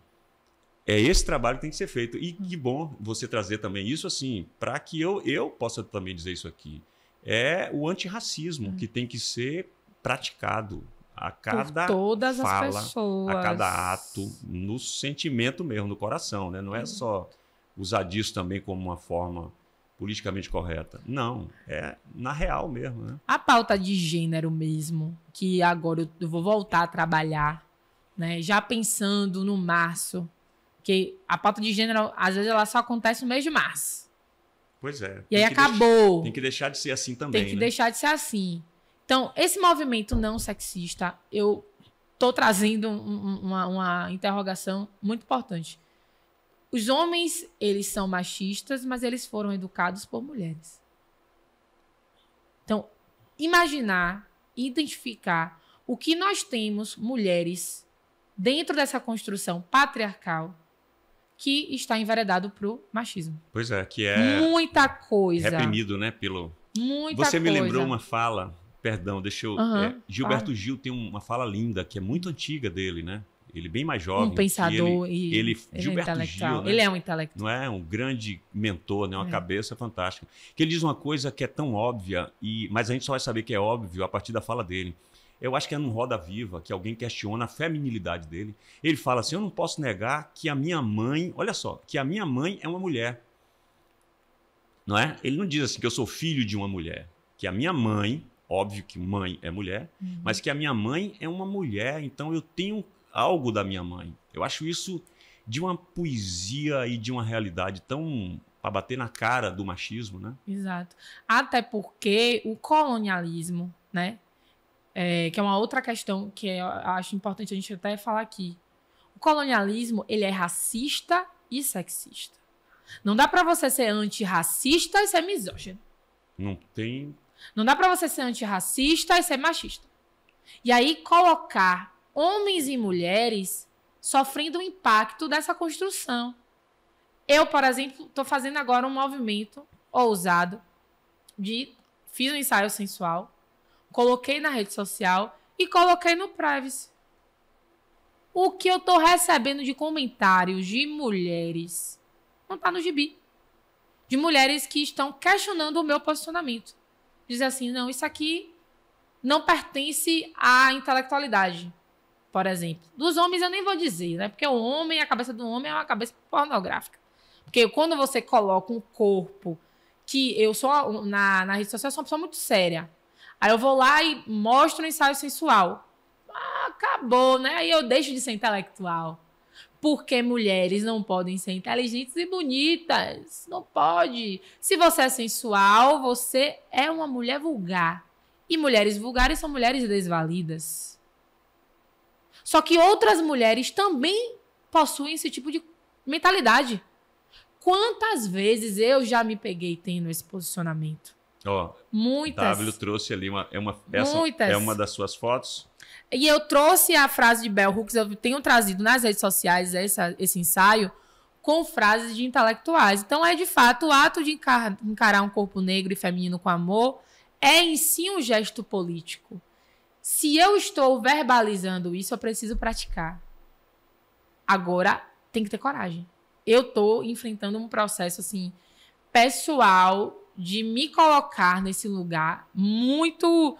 é esse trabalho que tem que ser feito. E que bom você trazer também isso, assim, para que eu possa também dizer isso aqui. É o antirracismo que tem que ser praticado a cada todas fala, as pessoas. a cada ato, no sentimento mesmo, no coração, né? Não é só usar disso também como uma forma politicamente correta. Não, é na real mesmo, né? A pauta de gênero mesmo, que agora eu vou voltar a trabalhar, né? Já pensando no março, que a pauta de gênero, às vezes, ela só acontece no mês de março. Pois é. E aí acabou. Tem que deixar de ser assim também, Tem que deixar de ser assim. Então, esse movimento não sexista, eu tô trazendo uma interrogação muito importante. Os homens, eles são machistas, mas eles foram educados por mulheres. Então, imaginar, identificar o que nós temos, mulheres, dentro dessa construção patriarcal, que está enveredado para o machismo. Pois é, que é... muita coisa. Reprimido, né? Muita Você coisa. me lembrou uma fala, perdão, deixa eu... Gilberto Gil tem uma fala linda, que é muito antiga dele, né? Ele bem mais jovem. Um pensador ele Gilberto é intelectual. Gil, né? Ele é um intelectual. Não é? Um grande mentor, né? Uma cabeça fantástica. Que ele diz uma coisa que é tão óbvia, mas a gente só vai saber que é óbvio a partir da fala dele. Eu acho que é num Roda Viva, que alguém questiona a feminilidade dele. Ele fala assim, eu não posso negar que a minha mãe... Olha só, que a minha mãe é uma mulher. Não é? Ele não diz assim que eu sou filho de uma mulher. Que a minha mãe, óbvio que mãe é mulher, mas que a minha mãe é uma mulher, então eu tenho algo da minha mãe. Eu acho isso de uma poesia e de uma realidade tão... para bater na cara do machismo, né? Exato. Até porque o colonialismo, né? Que é uma outra questão que eu acho importante a gente até falar aqui. O colonialismo, ele é racista e sexista. Não dá pra você ser antirracista e ser misógino. Não tem... Não dá pra você ser antirracista e ser machista. E aí colocar homens e mulheres sofrendo o impacto dessa construção. Eu, por exemplo, estou fazendo agora um movimento ousado fiz um ensaio sensual, coloquei na rede social e coloquei no privacy. O que eu tô recebendo de comentários de mulheres não tá no gibi. De mulheres que estão questionando o meu posicionamento. Dizem assim, não, isso aqui não pertence à intelectualidade, por exemplo. Dos homens eu nem vou dizer, né? Porque o homem, a cabeça do homem é uma cabeça pornográfica. Porque quando você coloca um corpo que eu sou, na rede social, eu sou uma pessoa muito séria. Aí eu vou lá e mostro um ensaio sensual. Acabou, né? Aí eu deixo de ser intelectual. Porque mulheres não podem ser inteligentes e bonitas. Não pode. Se você é sensual, você é uma mulher vulgar. E mulheres vulgares são mulheres desvalidas. Só que outras mulheres também possuem esse tipo de mentalidade. Quantas vezes eu já me peguei tendo esse posicionamento? Muitas. W trouxe ali muitas. É uma das suas fotos. E eu trouxe a frase de Bell Hooks, eu tenho trazido nas redes sociais esse ensaio com frases de intelectuais. Então, de fato, o ato de encarar um corpo negro e feminino com amor é em si um gesto político. Se eu estou verbalizando isso, eu preciso praticar. Agora, tem que ter coragem. Eu estou enfrentando um processo, assim, pessoal de me colocar nesse lugar muito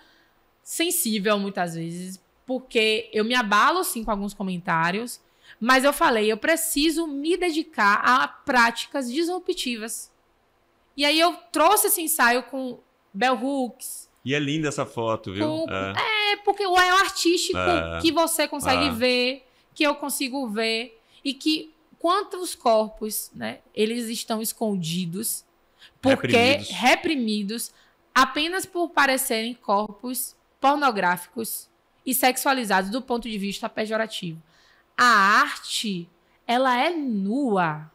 sensível, muitas vezes, porque eu me abalo, sim, com alguns comentários, mas eu falei, eu preciso me dedicar a práticas disruptivas. E aí eu trouxe esse ensaio com Bell Hooks. E é linda essa foto, viu? Porque é o artístico que você consegue ver, que eu consigo ver, e que quantos corpos, né, eles estão escondidos, porque reprimidos apenas por parecerem corpos pornográficos e sexualizados do ponto de vista pejorativo. A arte, ela é nua.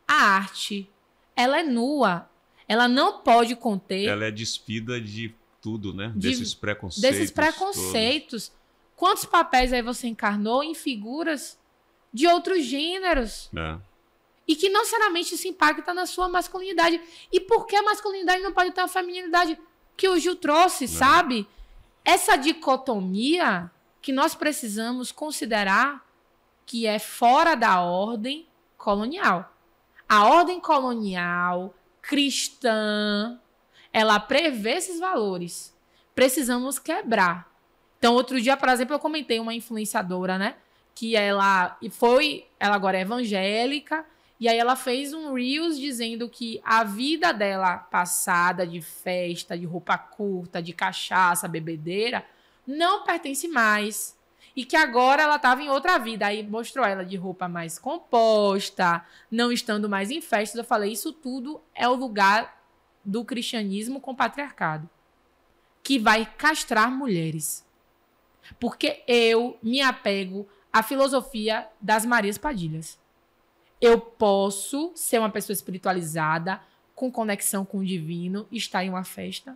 A arte, ela é nua. Ela não pode conter... Ela é despida de tudo, né? Desses preconceitos. Desses preconceitos. Todos. Quantos papéis aí você encarnou em figuras de outros gêneros? E que não necessariamente isso impacta na sua masculinidade. E por que a masculinidade não pode ter a feminilidade que o Gil trouxe, sabe? Essa dicotomia que nós precisamos considerar que é fora da ordem colonial. A ordem colonial, cristã, ela prevê esses valores. Precisamos quebrar. Então, outro dia, por exemplo, eu comentei uma influenciadora, né? Que ela agora é evangélica, e aí ela fez um Reels dizendo que a vida dela passada de festa, de roupa curta, de cachaça, bebedeira, não pertence mais. E que agora ela estava em outra vida. Aí mostrou ela de roupa mais composta, não estando mais em festas. Eu falei, isso tudo é o lugar do cristianismo com patriarcado, que vai castrar mulheres. Porque eu me apego à filosofia das Marias Padilhas. Eu posso ser uma pessoa espiritualizada, com conexão com o divino, estar em uma festa,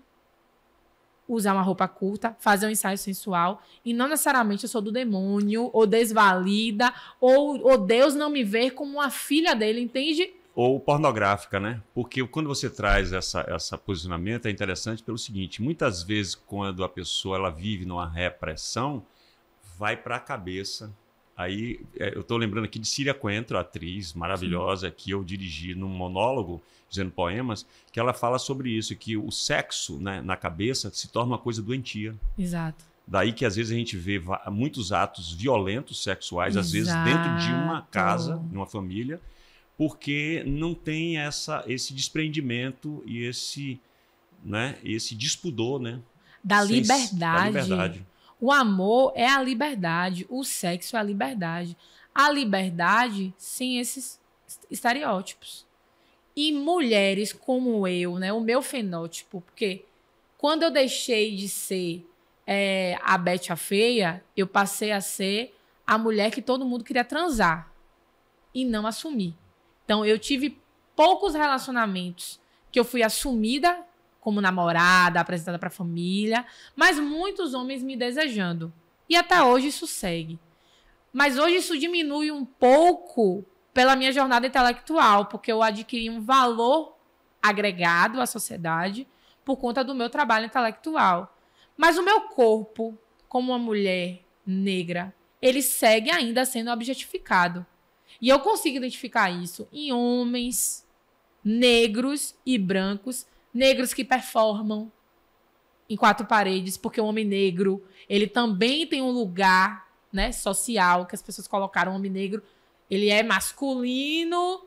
usar uma roupa curta, fazer um ensaio sensual, e não necessariamente eu sou do demônio, ou desvalida, ou Deus não me vê como uma filha dele, entende? Ou pornográfica, né? Porque quando você traz essa posicionamento, é interessante pelo seguinte, muitas vezes quando a pessoa ela vive numa repressão, vai para a cabeça. Aí eu estou lembrando aqui de Círia Coentro, atriz maravilhosa, sim, que eu dirigi num monólogo, dizendo poemas, que ela fala sobre isso, que o sexo, né, na cabeça se torna uma coisa doentia. Exato. Daí que às vezes a gente vê muitos atos violentos sexuais, às vezes dentro de uma casa, numa família, porque não tem esse desprendimento e esse despudor, né? Da liberdade. O amor é a liberdade, o sexo é a liberdade. A liberdade sem esses estereótipos. E mulheres como eu, né, o meu fenótipo, porque quando eu deixei de ser a Bete a Feia, eu passei a ser a mulher que todo mundo queria transar e não assumir. Então, eu tive poucos relacionamentos que eu fui assumida como namorada, apresentada para a família, mas muitos homens me desejando. E até hoje isso segue. Mas hoje isso diminui um pouco pela minha jornada intelectual, porque eu adquiri um valor agregado à sociedade por conta do meu trabalho intelectual. Mas o meu corpo, como uma mulher negra, ele segue ainda sendo objetificado. E eu consigo identificar isso em homens negros e brancos, negros que performam em quatro paredes, porque o homem negro, ele também tem um lugar, né, social, que as pessoas colocaram o homem negro, ele é masculino,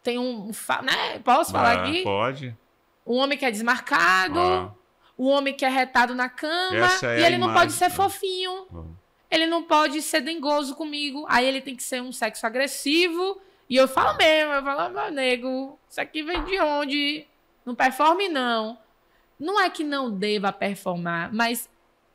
tem né, posso falar aqui? Pode. Um homem que é desmarcado, um homem que é retado na cama, e ele não pode ser fofinho, ele não pode ser dengoso comigo, aí ele tem que ser um sexo agressivo, e eu falo mesmo, meu nego, isso aqui vem de onde? Não performe, não. Não é que não deva performar, mas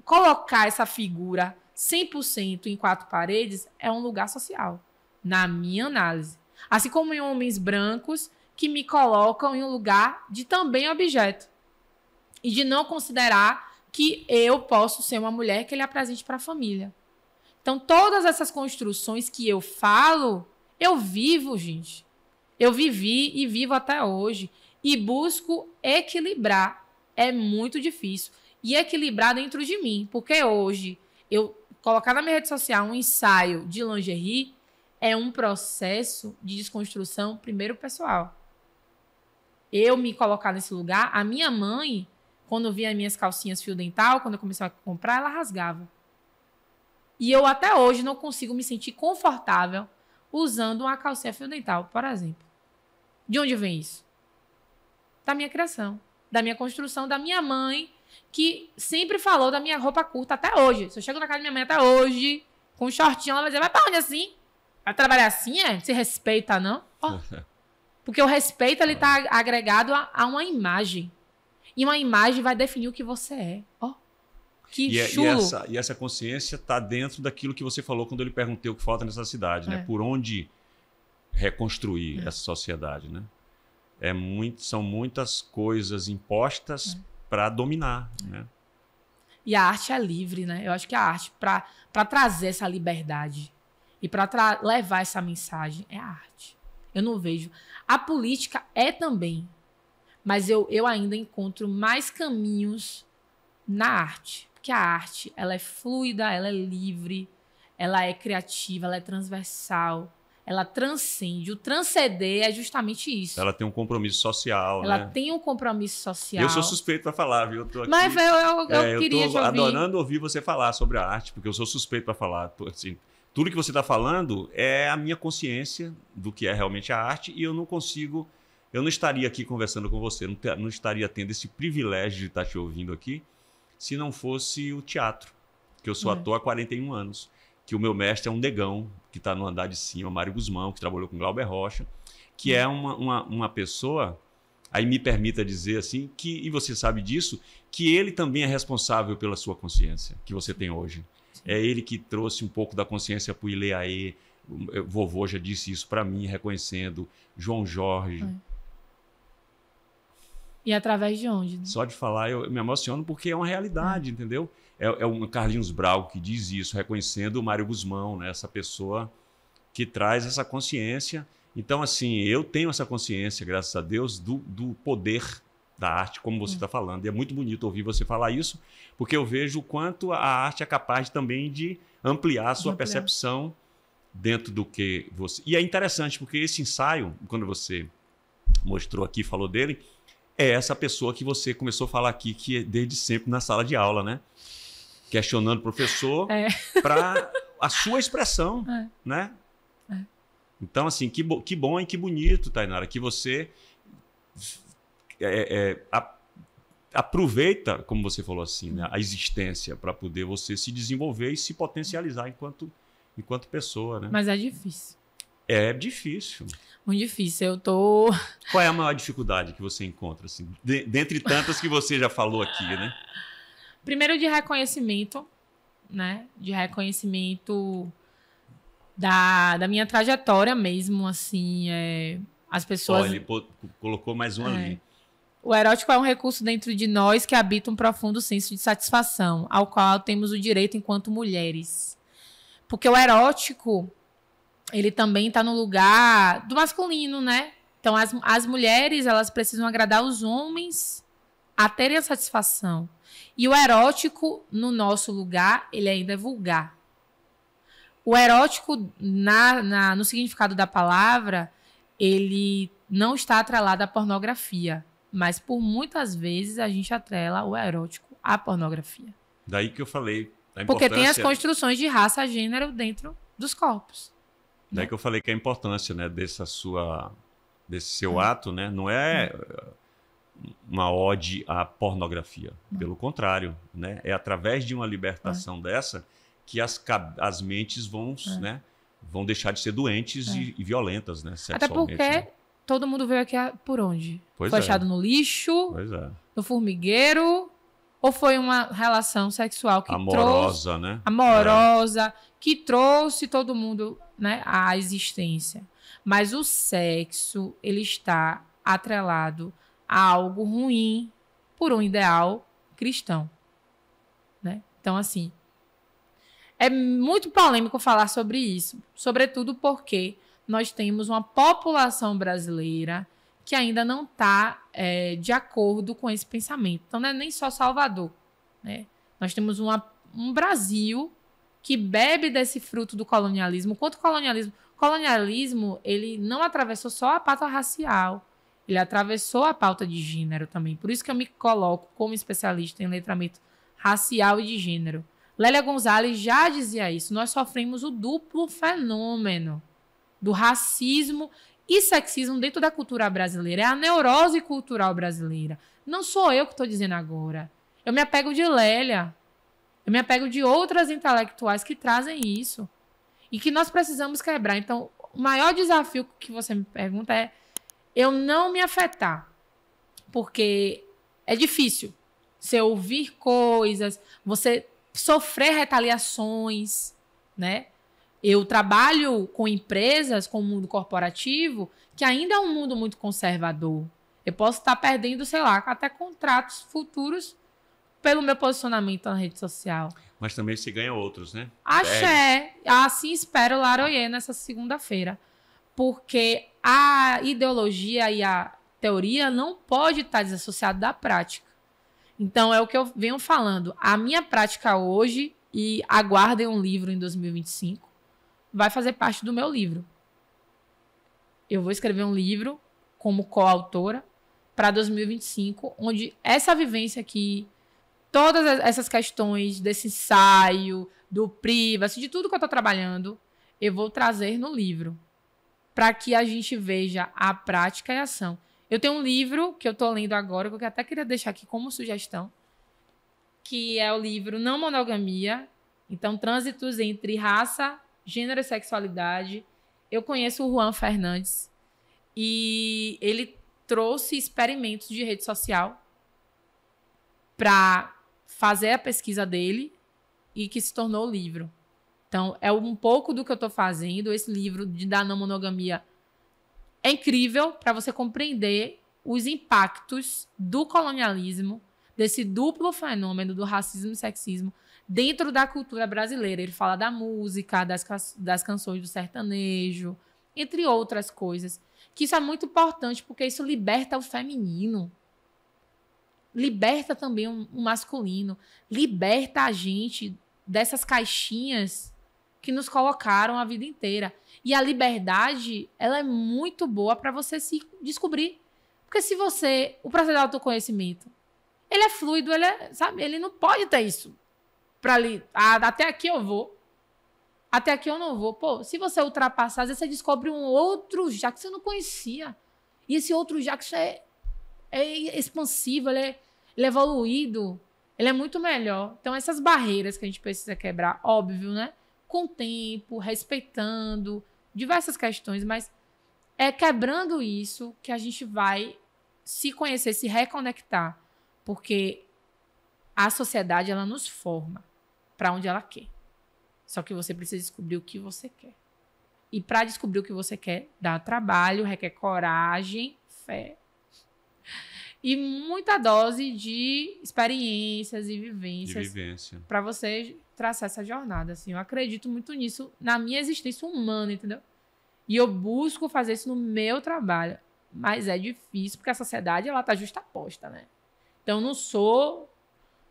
colocar essa figura 100% em 4 paredes, é um lugar social, na minha análise. Assim como em homens brancos que me colocam em um lugar de também objeto. E de não considerar que eu posso ser uma mulher que ele apresente para a família. Então, todas essas construções que eu falo, eu vivo, gente. Eu vivi e vivo até hoje. E busco equilibrar. É muito difícil. E equilibrar dentro de mim. Porque hoje, eu colocar na minha rede social um ensaio de lingerie é um processo de desconstrução, primeiro, pessoal. Eu me colocar nesse lugar, a minha mãe, quando via as minhas calcinhas fio dental, quando eu comecei a comprar, ela rasgava. E eu até hoje não consigo me sentir confortável usando uma calcinha fio dental, por exemplo. De onde vem isso? Da minha criação, da minha construção, da minha mãe, que sempre falou da minha roupa curta até hoje. Se eu chego na casa da minha mãe até hoje, com um shortinho, ela vai dizer, vai pra onde assim? Vai trabalhar assim, é? Se respeita, não? Oh. Porque o respeito, ele tá agregado a uma imagem. E uma imagem vai definir o que você é. Ó, que chulo. E essa consciência está dentro daquilo que você falou quando eu lhe perguntei o que falta nessa cidade, né? Por onde reconstruir essa sociedade, né? São muitas coisas impostas para dominar, né? E a arte é livre, né? Eu acho que a arte, para trazer essa liberdade e para levar essa mensagem, é a arte. Eu não vejo. A política é também. Mas eu ainda encontro mais caminhos na arte. Porque a arte, ela é fluida, ela é livre, ela é criativa, ela é transversal, ela transcende. O transcender é justamente isso. Ela tem um compromisso social, ela, né? Ela tem um compromisso social. Eu sou suspeito para falar, viu? Eu tô aqui, mas eu queria te ouvir. Adorando ouvir você falar sobre a arte, porque eu sou suspeito para falar. Assim, tudo que você está falando é a minha consciência do que é realmente a arte e eu não estaria aqui conversando com você, não estaria tendo esse privilégio de estar te ouvindo aqui se não fosse o teatro, que eu sou ator há 41 anos, que o meu mestre é um negão, que está no andar de cima, Mário Guzmão, que trabalhou com Glauber Rocha, que é uma pessoa, aí me permita dizer assim, e você sabe disso, que ele também é responsável pela sua consciência, que você tem hoje. Sim. É ele que trouxe um pouco da consciência para o Ileaê, vovô já disse isso para mim, reconhecendo, João Jorge. E através de onde? Só de falar eu me emociono porque é uma realidade, entendeu? É um Carlinhos Brau que diz isso, reconhecendo o Mário Guzmão, né? Essa pessoa que traz essa consciência. Então, assim, eu tenho essa consciência, graças a Deus, do poder da arte, como você está falando. E é muito bonito ouvir você falar isso, porque eu vejo o quanto a arte é capaz também de ampliar a sua percepção dentro do que você... E é interessante, porque esse ensaio, quando você mostrou aqui, falou dele... É essa pessoa que você começou a falar aqui, que é desde sempre na sala de aula, né? Questionando o professor para a sua expressão, né? Então, assim, que bom e que bonito, Tainara, que você aproveita, como você falou assim, né, a existência para poder você se desenvolver e se potencializar enquanto pessoa, né? Mas é difícil. É difícil. Muito difícil. Qual é a maior dificuldade que você encontra, assim, dentre tantas que você já falou aqui, né? Primeiro de reconhecimento, né? De reconhecimento da minha trajetória mesmo, assim, as pessoas... Olha, ele colocou mais um ali. O erótico é um recurso dentro de nós que habita um profundo senso de satisfação, ao qual temos o direito enquanto mulheres. Porque o erótico... ele também está no lugar do masculino, né? Então, as mulheres, elas precisam agradar os homens a terem a satisfação. E o erótico, no nosso lugar, ele ainda é vulgar. O erótico, no significado da palavra, ele não está atrelado à pornografia. Mas, por muitas vezes, a gente atrela o erótico à pornografia. Daí que eu falei a importância... Porque tem as construções de raça, gênero dentro dos corpos. Daí que eu falei que a importância, né, desse seu ato, né, não é uma ode à pornografia. Pelo contrário, né, é através de uma libertação dessa que as mentes vão deixar de ser doentes e violentas, né, sexualmente. Até porque todo mundo veio aqui por onde? Foi achado no lixo, no formigueiro ou foi uma relação sexual que amorosa, né? Amorosa, que trouxe todo mundo, né, à existência. Mas o sexo, ele está atrelado a algo ruim por um ideal cristão, né? Então, assim, é muito polêmico falar sobre isso, sobretudo porque nós temos uma população brasileira que ainda não está de acordo com esse pensamento. Então, não é nem só Salvador, né? Nós temos um Brasil que bebe desse fruto do colonialismo. Quanto colonialismo? O colonialismo, ele não atravessou só a pauta racial, ele atravessou a pauta de gênero também. Por isso que eu me coloco como especialista em letramento racial e de gênero. Lélia Gonzalez já dizia isso. Nós sofremos o duplo fenômeno do racismo e sexismo dentro da cultura brasileira. É a neurose cultural brasileira. Não sou eu que estou dizendo agora. Eu me apego de Lélia. Eu me apego de outras intelectuais que trazem isso. E que nós precisamos quebrar. Então, o maior desafio que você me pergunta é eu não me afetar. Porque é difícil você ouvir coisas, você sofrer retaliações, né? Eu trabalho com empresas, com o mundo corporativo, que ainda é um mundo muito conservador. Eu posso estar perdendo, sei lá, até contratos futuros pelo meu posicionamento na rede social. Mas também se ganha outros, né? Axé. Assim espero Laroyê nessa segunda-feira. Porque a ideologia e a teoria não pode estar desassociada da prática. Então, é o que eu venho falando. A minha prática hoje, e aguardem um livro em 2025, vai fazer parte do meu livro. Eu vou escrever um livro como coautora para 2025, onde essa vivência aqui, todas essas questões desse ensaio, do privacy, de tudo que eu estou trabalhando, eu vou trazer no livro, para que a gente veja a prática e a ação. Eu tenho um livro que eu estou lendo agora, que eu até queria deixar aqui como sugestão, que é o livro Não Monogamia. Então, trânsitos entre raça, gênero e sexualidade. Eu conheço o Juan Fernandes e ele trouxe experimentos de rede social para fazer a pesquisa dele e que se tornou o livro. Então, é um pouco do que eu estou fazendo. Esse livro da não monogamia é incrível para você compreender os impactos do colonialismo, desse duplo fenômeno do racismo e sexismo dentro da cultura brasileira. Ele fala da música, das canções do sertanejo, entre outras coisas. Que isso é muito importante, porque isso liberta o feminino. Liberta também o masculino. Liberta a gente dessas caixinhas que nos colocaram a vida inteira. E a liberdade, ela é muito boa para você se descobrir. Porque se você... O processo de autoconhecimento, ele é fluido, ele não pode ter isso. Para ali, até aqui eu vou. Até aqui eu não vou. Pô, se você ultrapassar, às vezes você descobre um outro já que você não conhecia. E esse outro já que é expansivo, ele é evoluído, ele é muito melhor. Então, essas barreiras que a gente precisa quebrar, óbvio, né? Com o tempo, respeitando diversas questões, mas é quebrando isso que a gente vai se conhecer, se reconectar. Porque a sociedade, ela nos forma para onde ela quer. Só que você precisa descobrir o que você quer. E para descobrir o que você quer, dá trabalho, requer coragem, fé e muita dose de experiências e vivências para você traçar essa jornada. Assim, eu acredito muito nisso na minha existência humana, entendeu? E eu busco fazer isso no meu trabalho. Mas é difícil, porque a sociedade ela tá justaposta, né? Então, não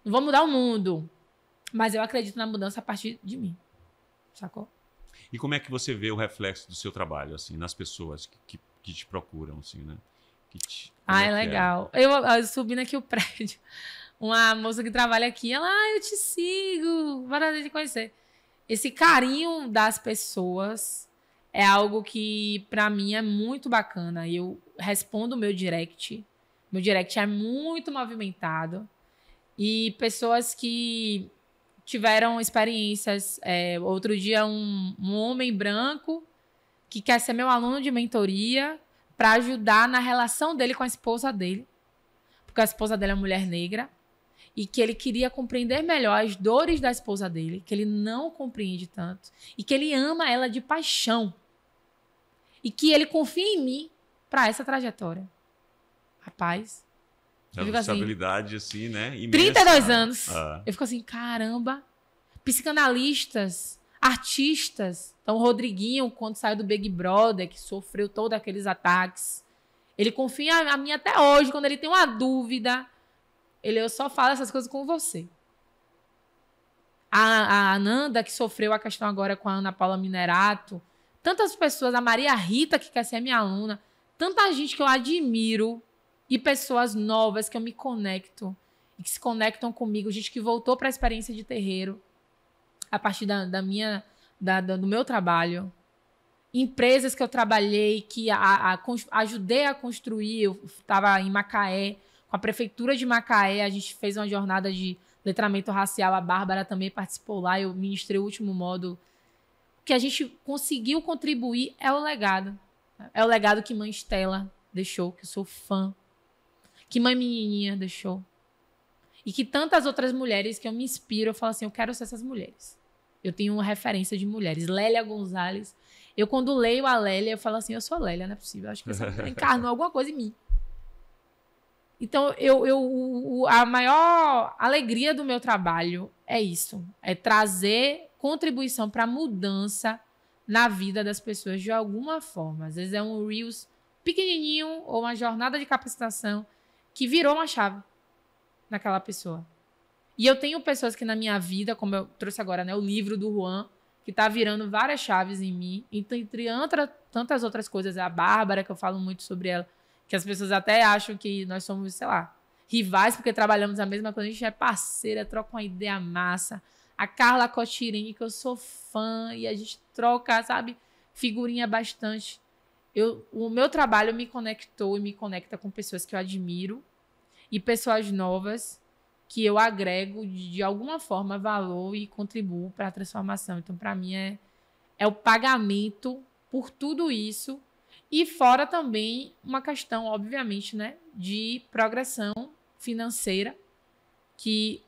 vou mudar o mundo, mas eu acredito na mudança a partir de mim. Sacou? E como é que você vê o reflexo do seu trabalho, assim, nas pessoas que te procuram, assim, né? É legal. Eu subindo aqui o prédio, uma moça que trabalha aqui, ela, eu te sigo, para te conhecer. Esse carinho das pessoas é algo que, para mim, é muito bacana. Eu respondo o meu direct. Meu direct é muito movimentado. E pessoas que tiveram experiências. Outro dia, um homem branco que quer ser meu aluno de mentoria para ajudar na relação dele com a esposa dele. Porque a esposa dele é mulher negra. e que ele queria compreender melhor as dores da esposa dele, que ele não compreende tanto, e que ele ama ela de paixão, e que ele confia em mim para essa trajetória. Rapaz, a responsabilidade assim, né? Imensa. 32 anos. Eu fico assim, caramba, psicanalistas, artistas. Então, o Rodriguinho, quando saiu do Big Brother, que sofreu todos aqueles ataques, ele confia em mim até hoje, quando ele tem uma dúvida, eu só falo essas coisas com você. A Ananda, que sofreu a questão agora com a Ana Paula Minerato, tantas pessoas, a Maria Rita, que quer ser minha aluna, tanta gente que eu admiro, e pessoas novas que eu me conecto, e que se conectam comigo, gente que voltou para a experiência de terreiro, a partir do meu trabalho. Empresas que eu trabalhei, que ajudei a construir. Eu estava em Macaé, com a prefeitura de Macaé, a gente fez uma jornada de letramento racial, a Bárbara também participou lá, eu ministrei o último módulo. O que a gente conseguiu contribuir é o legado. É o legado que mãe Estela deixou, que eu sou fã, que mãe Menininha deixou. E que tantas outras mulheres que eu me inspiro, eu falo assim, eu quero ser essas mulheres. Eu tenho uma referência de mulheres. Lélia Gonzalez. Eu, quando leio a Lélia, eu falo assim, eu sou Lélia, não é possível. Acho que essa mulher encarnou alguma coisa em mim. Então, a maior alegria do meu trabalho é isso. É trazer contribuição para a mudança na vida das pessoas de alguma forma. Às vezes é um Reels pequenininho ou uma jornada de capacitação que virou uma chave naquela pessoa. E eu tenho pessoas que na minha vida, como eu trouxe agora, né, o livro do Juan, que está virando várias chaves em mim, entre tantas outras coisas. A Bárbara, que eu falo muito sobre ela, que as pessoas até acham que nós somos, sei lá, rivais, porque trabalhamos a mesma coisa, a gente é parceira, troca uma ideia massa. A Carla Cotirini, que eu sou fã, e a gente troca, sabe, figurinha bastante. O meu trabalho me conectou e me conecta com pessoas que eu admiro e pessoas novas que eu agrego de alguma forma valor e contribuo para a transformação. Então, para mim, é o pagamento por tudo isso. E fora também uma questão, obviamente, né, de progressão financeira, que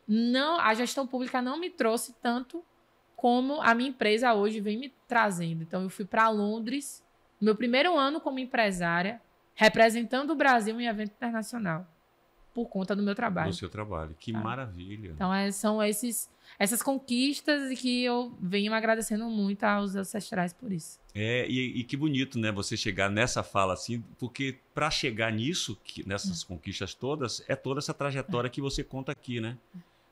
a gestão pública não me trouxe tanto como a minha empresa hoje vem me trazendo. Então, eu fui para Londres, no meu primeiro ano como empresária, representando o Brasil em evento internacional, por conta do meu trabalho. Do seu trabalho. Que maravilha. Então, são essas conquistas e que eu venho agradecendo muito aos ancestrais por isso. E que bonito, né? Você chegar nessa fala assim, porque para chegar nisso, nessas conquistas todas, é toda essa trajetória que você conta aqui, né?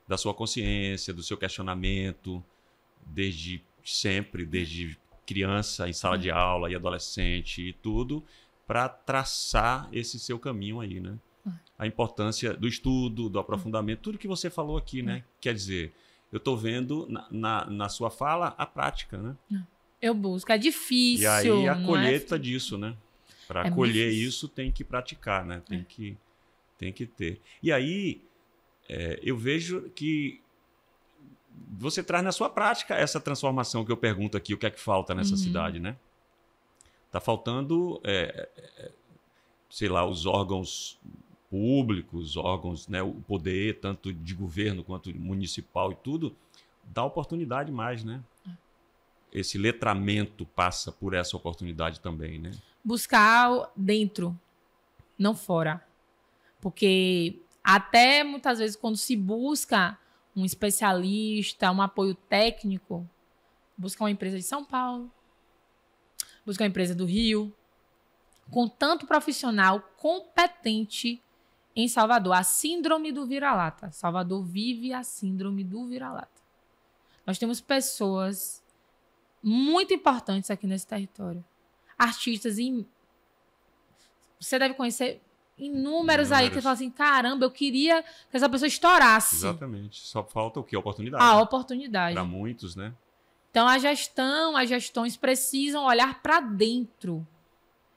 Da sua consciência, do seu questionamento, desde sempre, desde criança, em sala de aula e adolescente e tudo, para traçar esse seu caminho aí, né? A importância do estudo, do aprofundamento, tudo que você falou aqui, né? Quer dizer, eu estou vendo na sua fala a prática, né? Eu busco, é difícil. E aí a colheita disso, né? Para colher isso tem que praticar, né? Tem que ter. E aí eu vejo que você traz na sua prática essa transformação que eu pergunto aqui, o que é que falta nessa cidade, né? Tá faltando, sei lá, os órgãos públicos, órgãos, né, o poder, tanto de governo quanto municipal e tudo, dá oportunidade mais, né? Esse letramento passa por essa oportunidade também, né? Buscar dentro, não fora. Porque até muitas vezes quando se busca um especialista, um apoio técnico, busca uma empresa de São Paulo, busca uma empresa do Rio, com tanto profissional competente em Salvador. A síndrome do vira-lata. Salvador vive a síndrome do vira-lata. Nós temos pessoas muito importantes aqui nesse território. Artistas, você deve conhecer inúmeros aí que falam assim, caramba, eu queria que essa pessoa estourasse. Exatamente. Só falta o quê? A oportunidade. A oportunidade. Para muitos, né? Então, as gestões precisam olhar para dentro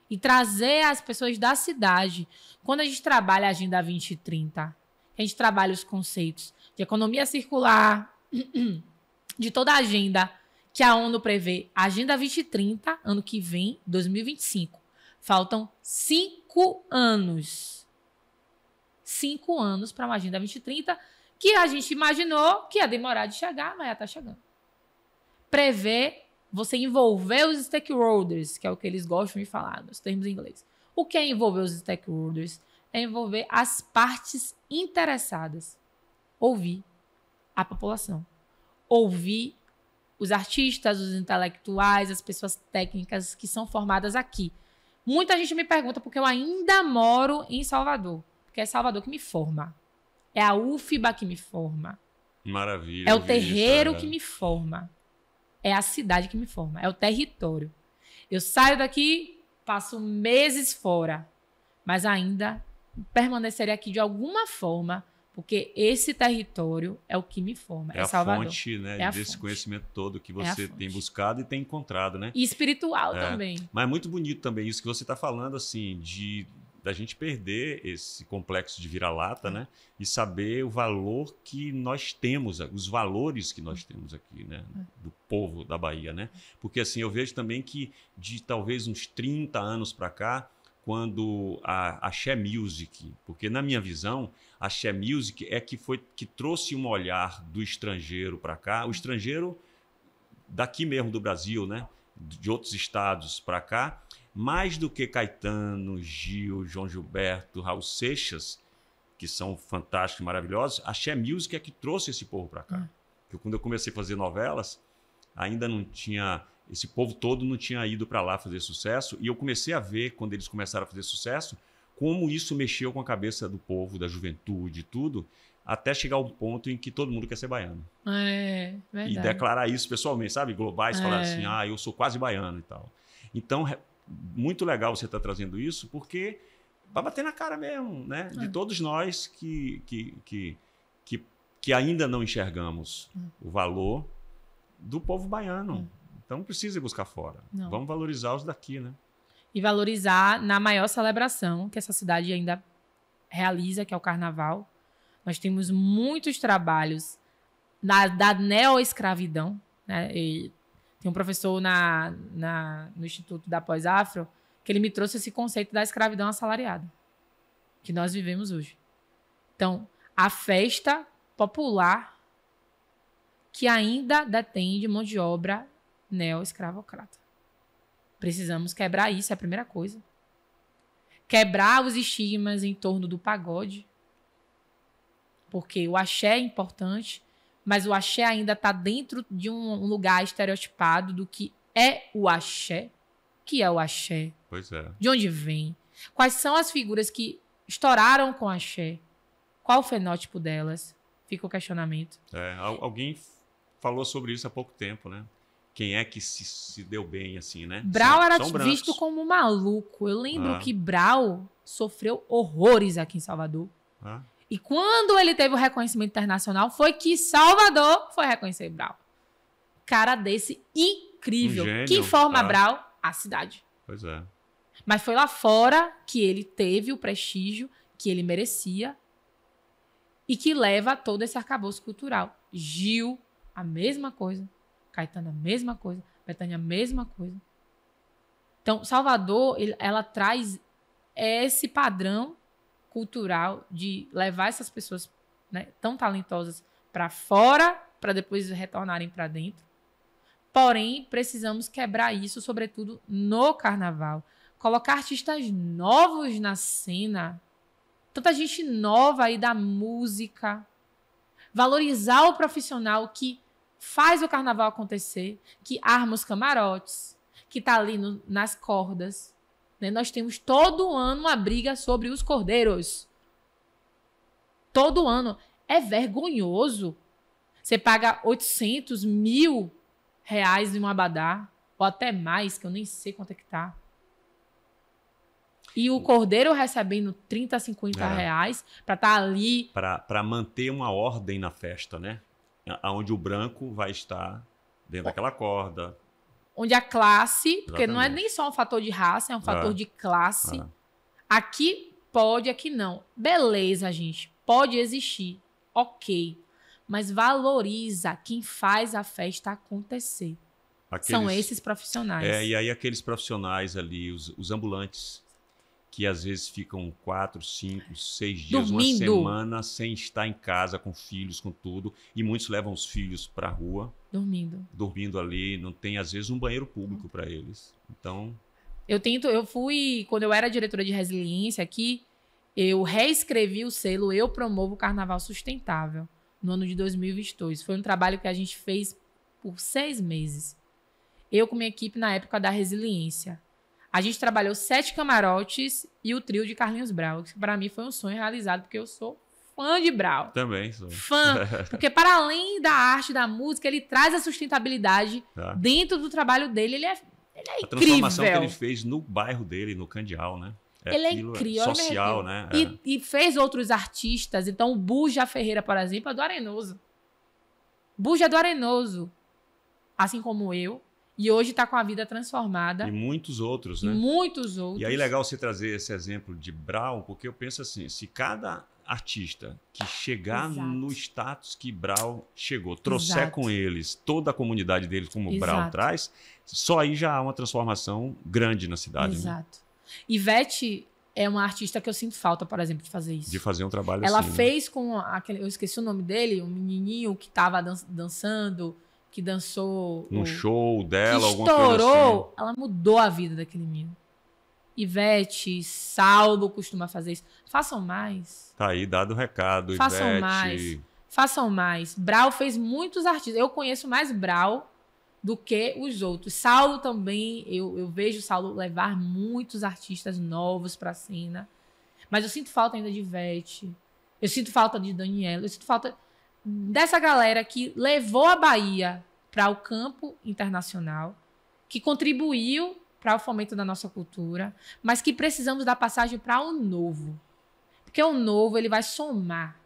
e trazer as pessoas da cidade. Quando a gente trabalha a Agenda 2030, a gente trabalha os conceitos de economia circular, de toda a agenda que a ONU prevê. A Agenda 2030, ano que vem, 2025. Faltam 5 anos. 5 anos para uma Agenda 2030 que a gente imaginou que ia demorar de chegar, mas já está chegando. Prever, você envolver os stakeholders, que é o que eles gostam de falar, nos termos em inglês. O que é envolver os stakeholders? É envolver as partes interessadas. Ouvir a população. Ouvir os artistas, os intelectuais, as pessoas técnicas que são formadas aqui. Muita gente me pergunta porque eu ainda moro em Salvador. Porque é Salvador que me forma. É a UFBA que me forma. Maravilha. É o terreiro que me forma. É a cidade que me forma. É o território. Eu saio daqui, passo meses fora. Mas ainda permanecerei aqui de alguma forma, porque esse território é o que me forma. É Salvador. Fonte, né, é desse fonte. Conhecimento todo que você tem buscado e tem encontrado, né? E espiritual também. Mas é muito bonito também isso que você está falando, assim, da gente perder esse complexo de vira-lata, né? E saber o valor que nós temos, os valores que nós temos aqui, né? Do povo da Bahia, né? Porque, assim, eu vejo também que de talvez uns 30 anos para cá, quando a Axé Music, porque na minha visão, a Axé Music é que trouxe um olhar do estrangeiro para cá, o estrangeiro daqui mesmo do Brasil, né? De outros estados para cá, mais do que Caetano, Gil, João Gilberto, Raul Seixas, que são fantásticos e maravilhosos, a Axé Music é que trouxe esse povo para cá. Porque quando eu comecei a fazer novelas, ainda não tinha... Esse povo todo não tinha ido para lá fazer sucesso. E eu comecei a ver, quando eles começaram a fazer sucesso, como isso mexeu com a cabeça do povo, da juventude e tudo, até chegar ao ponto em que todo mundo quer ser baiano. É, verdade. E declarar isso pessoalmente, sabe? Globais, falar assim, eu sou quase baiano e tal. Então, muito legal você estar trazendo isso, porque vai bater na cara mesmo, né? De todos nós que ainda não enxergamos o valor do povo baiano. Então, não precisa ir buscar fora. Não. Vamos valorizar os daqui, né? E valorizar na maior celebração que essa cidade ainda realiza, que é o Carnaval. Nós temos muitos trabalhos da neoescravidão, né? E tem um professor no Instituto da Pós-Afro que ele me trouxe esse conceito da escravidão assalariada, que nós vivemos hoje. Então, a festa popular que ainda detém de mão de obra neo-escravocrata. Precisamos quebrar isso, é a primeira coisa. Quebrar os estigmas em torno do pagode, porque o axé é importante, mas o axé ainda está dentro de um lugar estereotipado do que é o axé. O que é o axé? Pois é. De onde vem? Quais são as figuras que estouraram com axé? Qual o fenótipo delas? Fica o questionamento. Alguém falou sobre isso há pouco tempo, né? Quem é que se deu bem, assim, né? Brau era visto como maluco. Eu lembro que Brau sofreu horrores aqui em Salvador. E quando ele teve o reconhecimento internacional, foi que Salvador foi reconhecer Brau. Cara desse incrível. Um gênio, Quem forma Brau? A cidade. Pois é. Mas foi lá fora que ele teve o prestígio que ele merecia e que leva a todo esse arcabouço cultural. Gil, a mesma coisa. Caetano, a mesma coisa. Bethânia, a mesma coisa. Então, Salvador, ela traz esse padrão cultural de levar essas pessoas, né, tão talentosas para fora, para depois retornarem para dentro. Porém, precisamos quebrar isso, sobretudo no carnaval. Colocar artistas novos na cena. Tanta gente nova aí da música. Valorizar o profissional que faz o carnaval acontecer, que arma os camarotes, que está ali nas cordas. Né? Nós temos todo ano uma briga sobre os cordeiros. Todo ano. É vergonhoso. Você paga 800, 1.000 reais em um abadá, ou até mais, que eu nem sei quanto é que tá. E o cordeiro recebendo 30, 50 reais para estar ali. Para manter uma ordem na festa, né? Onde o branco vai estar dentro daquela corda. Onde a classe, porque não é nem só um fator de raça, é um fator de classe. Aqui pode, aqui não. Beleza, gente. Pode existir. Ok. Mas valoriza quem faz a festa acontecer. São esses profissionais. E aí aqueles profissionais ali, os ambulantes, que às vezes ficam 4, 5, 6 dias, Dormindo. uma semana sem estar em casa com filhos, com tudo. E muitos levam os filhos para a rua. Dormindo ali. Não tem, às vezes, um banheiro público para eles. Então... Quando eu era diretora de resiliência aqui, eu reescrevi o selo Eu Promovo o Carnaval Sustentável no ano de 2022. Foi um trabalho que a gente fez por 6 meses. Eu com minha equipe na época da resiliência. A gente trabalhou 7 camarotes e o trio de Carlinhos Brau, que para mim foi um sonho realizado, porque eu sou fã de Brau. Também sou. Fã. Porque para além da arte, da música, ele traz a sustentabilidade dentro do trabalho dele. Ele é incrível. A transformação que ele fez no bairro dele, no Candial, né? Ele é incrível. Social, né? E fez outros artistas. Então, o Buja Ferreira, por exemplo, é do Arenoso. Buja é do Arenoso. Assim como eu. E hoje está com a vida transformada. E muitos outros, né? Muitos outros. E aí, legal você trazer esse exemplo de Brau, porque eu penso assim, se cada artista que chegar no status que Brau chegou, trouxer com eles toda a comunidade deles como Brau traz, só aí já há uma transformação grande na cidade. Exato. Né? Ivete é uma artista que eu sinto falta, por exemplo, de fazer isso. De fazer um trabalho Ela assim. Ela fez com aquele... Eu esqueci o nome dele, um menininho que estava dançando... que dançou... Num show dela, alguma coisa assim. Ela mudou a vida daquele menino. Ivete, Saulo costuma fazer isso. Façam mais. Tá aí, dado o recado, Façam Ivete. mais. Façam mais. Brau fez muitos artistas. Eu conheço mais Brau do que os outros. Saulo também, eu vejo Saulo levar muitos artistas novos pra cena. Mas eu sinto falta ainda de Ivete. Eu sinto falta de Daniela. Eu sinto falta dessa galera que levou a Bahia para o campo internacional, que contribuiu para o fomento da nossa cultura, mas que precisamos dar passagem para o novo. Porque o novo ele vai somar.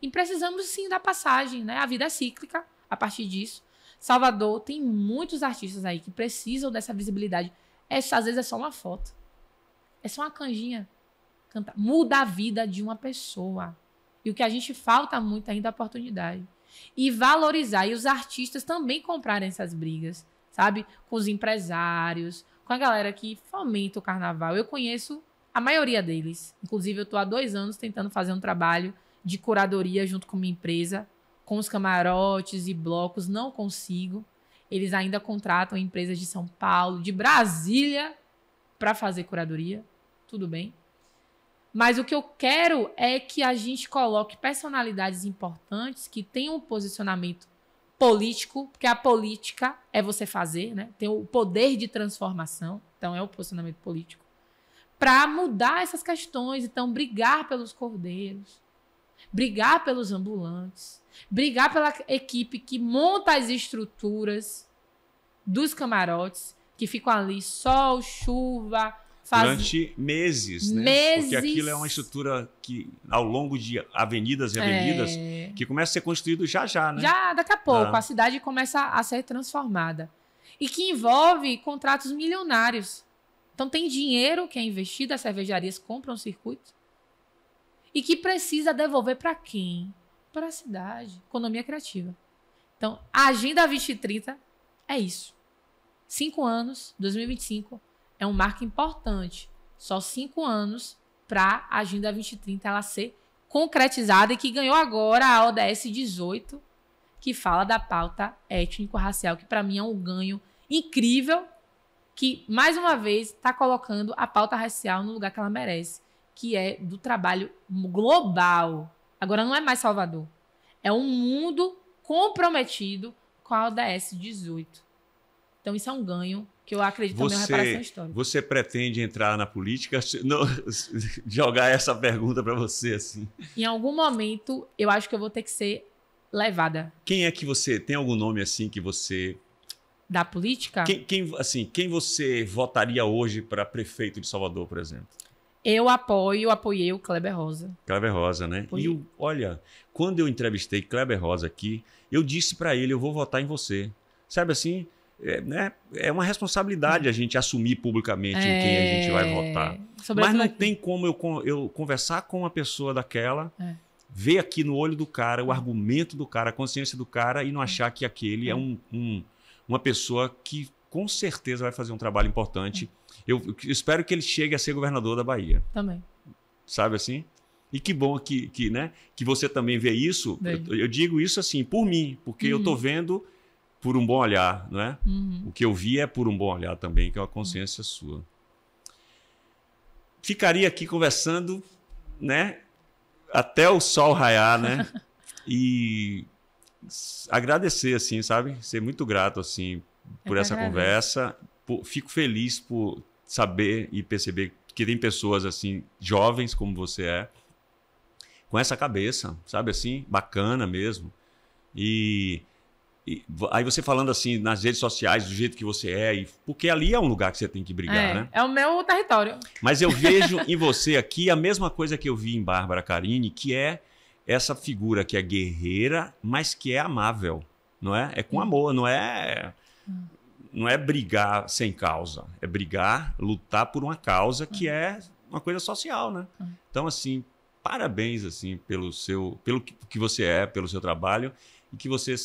E precisamos sim dar passagem, né? A vida é cíclica a partir disso. Salvador tem muitos artistas aí que precisam dessa visibilidade. Às vezes é só uma foto. É só uma canjinha. Muda a vida de uma pessoa. E o que a gente falta muito ainda é a oportunidade. E valorizar. E os artistas também comprarem essas brigas, sabe? Com os empresários, com a galera que fomenta o carnaval. Eu conheço a maioria deles. Inclusive, eu estou há 2 anos tentando fazer um trabalho de curadoria junto com minha empresa, com os camarotes e blocos. Não consigo. Eles ainda contratam empresas de São Paulo, de Brasília, para fazer curadoria. Tudo bem. Mas o que eu quero é que a gente coloque personalidades importantes que tenham um posicionamento político, porque a política é você fazer, né? Tem o poder de transformação, então é o posicionamento político, para mudar essas questões. Então, brigar pelos cordeiros, brigar pelos ambulantes, brigar pela equipe que monta as estruturas dos camarotes, que ficam ali sol, chuva... Durante meses, né? Porque aquilo é uma estrutura que, ao longo de avenidas e avenidas, que começa a ser construído já, né? Já, daqui a pouco, a cidade começa a ser transformada. E que envolve contratos milionários. Então, tem dinheiro que é investido, as cervejarias compram o circuito, e que precisa devolver para quem? Para a cidade. Economia criativa. Então, a Agenda 2030 é isso. 5 anos, 2025... é um marco importante. Só 5 anos para a Agenda 2030 ela ser concretizada e que ganhou agora a ODS 18, que fala da pauta étnico-racial, que para mim é um ganho incrível, que, mais uma vez, está colocando a pauta racial no lugar que ela merece, que é do trabalho global. Agora não é mais Salvador. É um mundo comprometido com a ODS 18. Então isso é um ganho que eu acredito também é uma reparação histórica. Você pretende entrar na política? Jogar essa pergunta para você assim. Em algum momento, eu acho que eu vou ter que ser levada. Quem é que você... Tem algum nome assim que você... Da política? Quem você votaria hoje para prefeito de Salvador, por exemplo? Eu apoiei o Kleber Rosa. Kleber Rosa, né? E olha, quando eu entrevistei Kleber Rosa aqui, eu disse para ele, eu vou votar em você. Sabe assim... É uma responsabilidade a gente assumir publicamente em quem a gente vai votar. Mas não tem como eu conversar com uma pessoa daquela, ver aqui no olho do cara o argumento do cara, a consciência do cara e não achar que aquele é uma pessoa que com certeza vai fazer um trabalho importante. Eu espero que ele chegue a ser governador da Bahia. Também. Sabe assim? E que bom né, que você também vê isso. Eu digo isso assim, por mim, porque eu estou vendo por um bom olhar, não é? O que eu vi é por um bom olhar também, que é uma consciência sua. Ficaria aqui conversando, né, até o sol raiar, né? E agradecer, assim, sabe? Ser muito grato, assim, por essa conversa. Fico feliz por saber e perceber que tem pessoas, assim, jovens como você é, com essa cabeça, sabe, assim, bacana mesmo. E aí você falando assim nas redes sociais do jeito que você é, porque ali é um lugar que você tem que brigar, né? É o meu território. Mas eu vejo em você aqui a mesma coisa que eu vi em Bárbara Carini, que é essa figura que é guerreira, mas que é amável, não é? É com amor, não é brigar sem causa, é brigar, lutar por uma causa que é uma coisa social, né? Então, assim, parabéns assim pelo que você é, pelo seu trabalho, e que você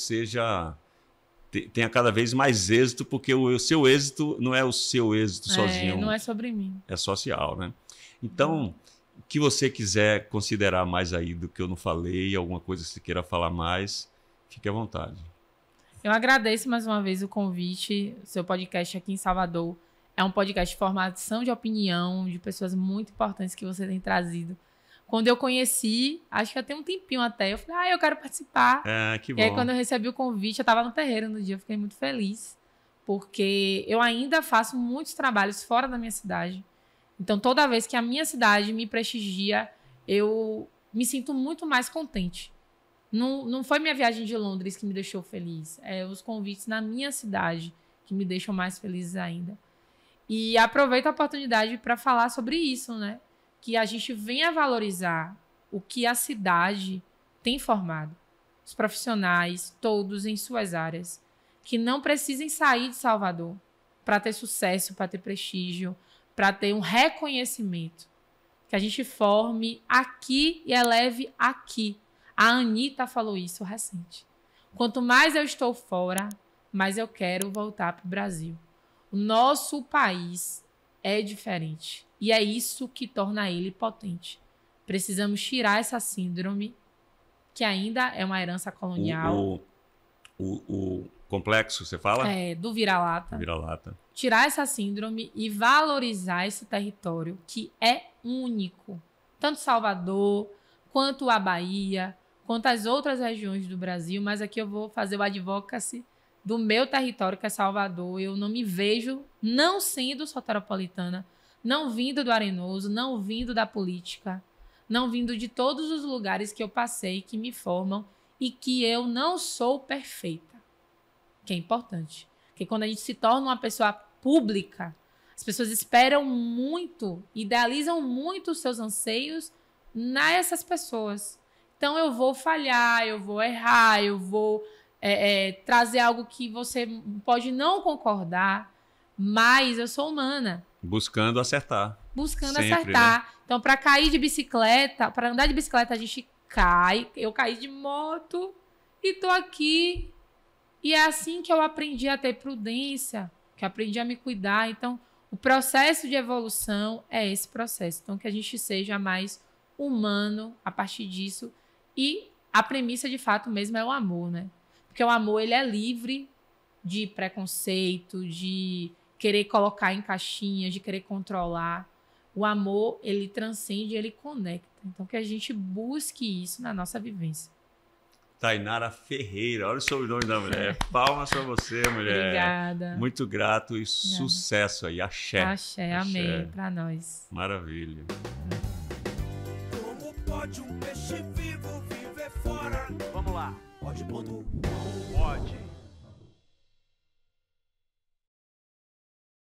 tenha cada vez mais êxito, porque o seu êxito não é o seu êxito sozinho. Não é sobre mim. É social, né? Então, o que você quiser considerar mais aí do que eu não falei, alguma coisa que você queira falar mais, fique à vontade. Eu agradeço mais uma vez o convite. O seu podcast aqui em Salvador é um podcast de formação de opinião, de pessoas muito importantes que você tem trazido. Quando eu conheci, acho que já tem um tempinho até, eu falei, eu quero participar. Que bom. E aí, quando eu recebi o convite, eu estava no terreiro no dia, eu fiquei muito feliz, porque eu ainda faço muitos trabalhos fora da minha cidade. Então, toda vez que a minha cidade me prestigia, eu me sinto muito mais contente. Não foi minha viagem de Londres que me deixou feliz, é os convites na minha cidade que me deixam mais felizes ainda. E aproveito a oportunidade para falar sobre isso, né? Que a gente venha valorizar o que a cidade tem formado. Os profissionais, todos em suas áreas, que não precisem sair de Salvador para ter sucesso, para ter prestígio, para ter um reconhecimento. Que a gente forme aqui e eleve aqui. A Anitta falou isso recente. Quanto mais eu estou fora, mais eu quero voltar para o Brasil. O nosso país é diferente. E é isso que torna ele potente. Precisamos tirar essa síndrome, que ainda é uma herança colonial. O complexo, você fala? Do vira-lata. Vira-lata. Tirar essa síndrome e valorizar esse território que é único. Tanto Salvador, quanto a Bahia, quanto as outras regiões do Brasil. Mas aqui eu vou fazer o advocacy do meu território, que é Salvador. Eu não me vejo não sendo soteropolitana, não vindo do Arenoso, não vindo da política, não vindo de todos os lugares que eu passei, que me formam, e que eu não sou perfeita. Que é importante. Porque quando a gente se torna uma pessoa pública, as pessoas esperam muito, idealizam muito os seus anseios nessas pessoas. Então eu vou falhar, eu vou errar, eu vou trazer algo que você pode não concordar, mas eu sou humana. Buscando acertar. Buscando sempre, acertar. Né? Então, para cair de bicicleta, para andar de bicicleta, a gente cai. Eu caí de moto e tô aqui. E é assim que eu aprendi a ter prudência, que eu aprendi a me cuidar. Então, o processo de evolução é esse processo. Então, que a gente seja mais humano a partir disso. E a premissa, de fato, mesmo é o amor, né? Porque o amor, ele é livre de preconceito, de querer colocar em caixinha, de querer controlar. O amor, ele transcende, ele conecta. Então, que a gente busque isso na nossa vivência. Tainara Ferreira, olha o sobrenome da mulher. Palmas pra você, mulher. Obrigada. Muito grato e sucesso aí. Axé. Axé, amém. Pra nós. Maravilha. Como pode um peixe vivo viver fora? Vamos lá. Pode. Pode.